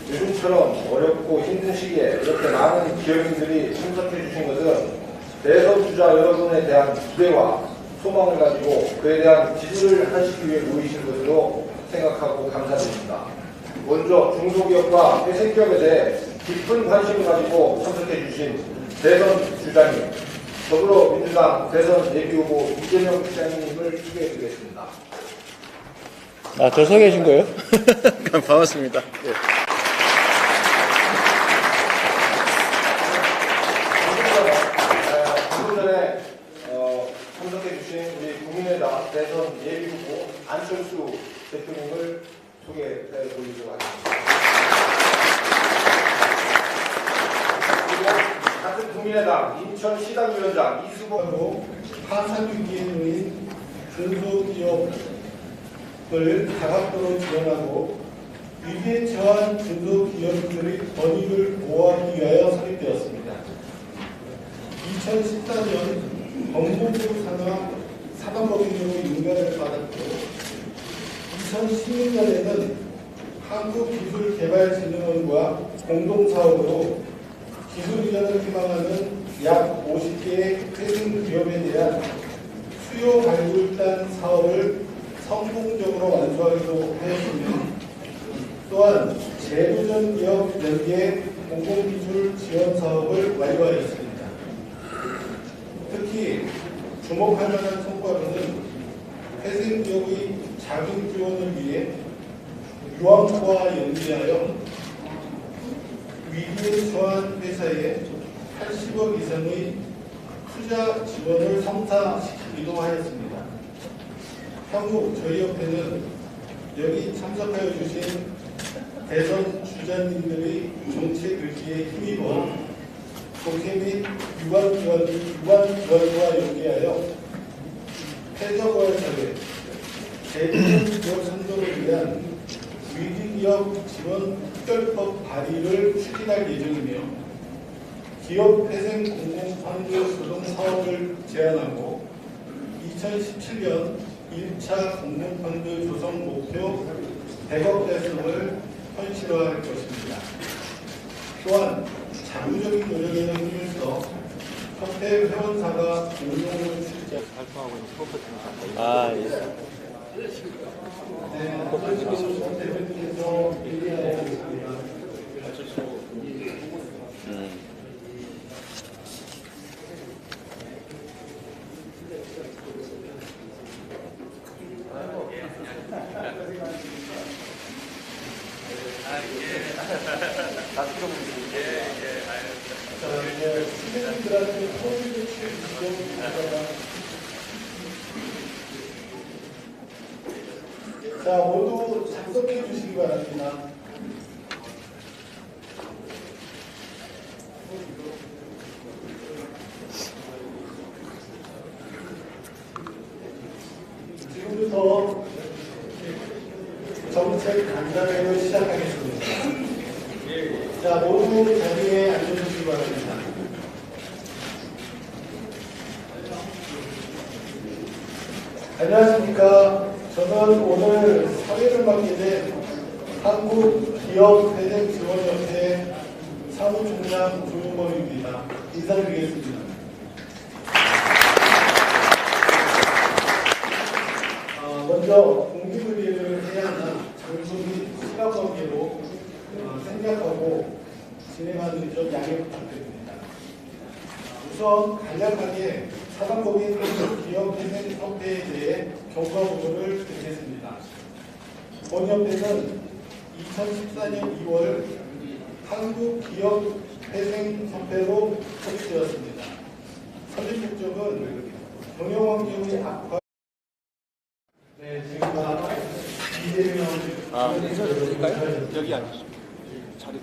요즘처럼 어렵고 힘든 시기에 이렇게 많은 기업인들이 참석해 주신 것은 대선 주자 여러분에 대한 기대와 소망을 가지고 그에 대한 지지를 하시기 위해 모이신 것으로 생각하고 감사드립니다. 먼저 중소기업과 회생기업에 대해 깊은 관심을 가지고 참석해 주신 대선 주자님, 더불어민주당 대선 예비후보 이재명 시장님을 소개해드리겠습니다. 저 소개해 준 거예요? 반갑습니다. 예. 방금 전에 참석해 주신 우리 국민의당 대선 예비후보 안철수 대표님을 소개해 드리도록 하겠습니다. 그리고 같은 국민의당 인천시당위원장 이수봉으로 파산위기에 놓인 중소기업을 다각도로 지원하고 위기에 처한 중소기업들의 권익을 보호하기 위하여 설립되었습니다. 2014년 법무부 산하 사단법인으로 인가를 받았고 2016년에는 한국기술개발진흥원과 공동사업으로 기술 이전을 희망하는 약 50개의 회생기업에 대한 수요 발굴단 사업을 성공적으로 완수하기도 하였으며 또한 재도전 기업 10개 공공기술 지원 사업을 완료하였습니다. 특히 주목할 만한 성과로는 회생기업의 자금 지원을 위해 유황과와 연계하여 위기에 처한 회사에 80억 이상의 투자 지원을 성사시키기도 하였습니다. 향후 저희 협회는 여기 참석하여 주신 대선 주자님들의 정책 의지에 힘입어 국회 및 유관기관과 연계하여 폐저부활 사회, 대기업 기업 선도를 위한 위기기업 지원 특별법 발의를 추진할 예정이며 기업 회생 공공펀드 조성 사업을 제안하고 2017년 1차 공공펀드 조성 목표 100억 달성을 현실화할 것입니다. 또한 자구적인 노력에는 힘을 써 협회 회원사가 운용을 실제 발표하고 있는 프로포트. 네, 대표님께서 얘기하셨습니다. 자, 모두 작성해 주시기 바랍니다. 지금부터 정책 간담회를 시작하겠습니다. 자, 모두 자리에 앉아주시기 바랍니다. 안녕하십니까. 저는 오늘 사회를 맡게 된 한국기업회생지원협회 사무총장 조용범입니다. 인사드리겠습니다. 먼저 공기분리를 해야 하는 장소 및 시간 관계로 생략하고 진행하는 점 양해 부탁드립니다. 우선 간략하게 사단법인 기업회생협회에 대해 경과 보도를 드리겠습니다. 본협회는 2014년 2월 한국기업회생협회로 설립되었습니다. 설립 목적은 경영환경의 악화. 네, 제가 이재명 인사를 드릴까요? 여기 앉으시죠. 자리.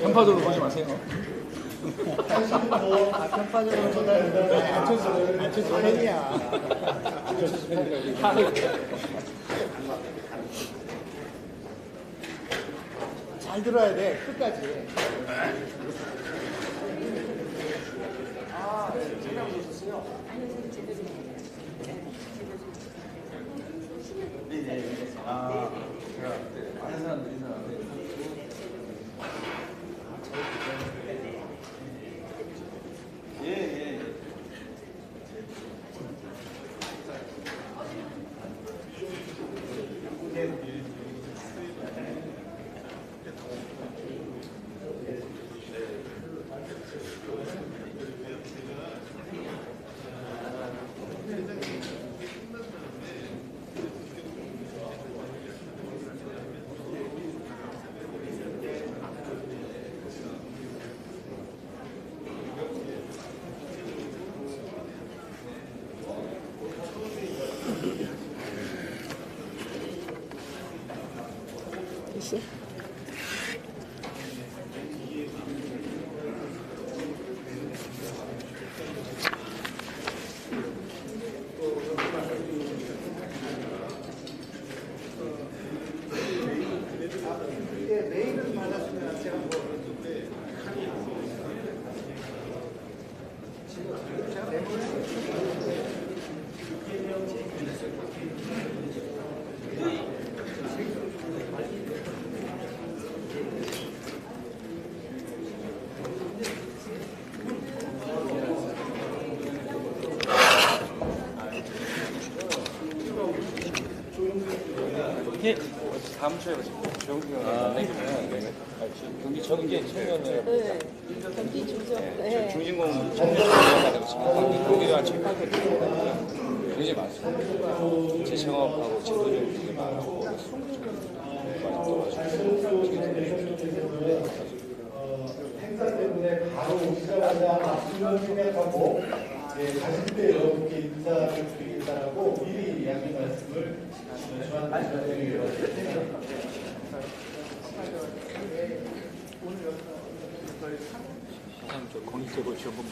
편파적으로 보지 마세요. 편파적으로 보다는 안철수 팬이야. 잘 들어야 돼, 끝까지. 아는 사람들이 사람들. 예. 됐어? 메일은 받았으면 제가 모르겠는데 제가 메모를 다음 주에 경기 정기 청년회 경기 중정 중진공 청년회가 되고 있습니다. 경기가 7, 8개 되거든요. 굉장히 많습니다. 재창업하고 제도적 되게 많고 행사 때문에 바로 오시자마자 수면 생략하고 가실 때 여러분께 인사를 드리겠다라고 미리 양해 말씀을 저한테 드리겠습니다. 공익제보 지원금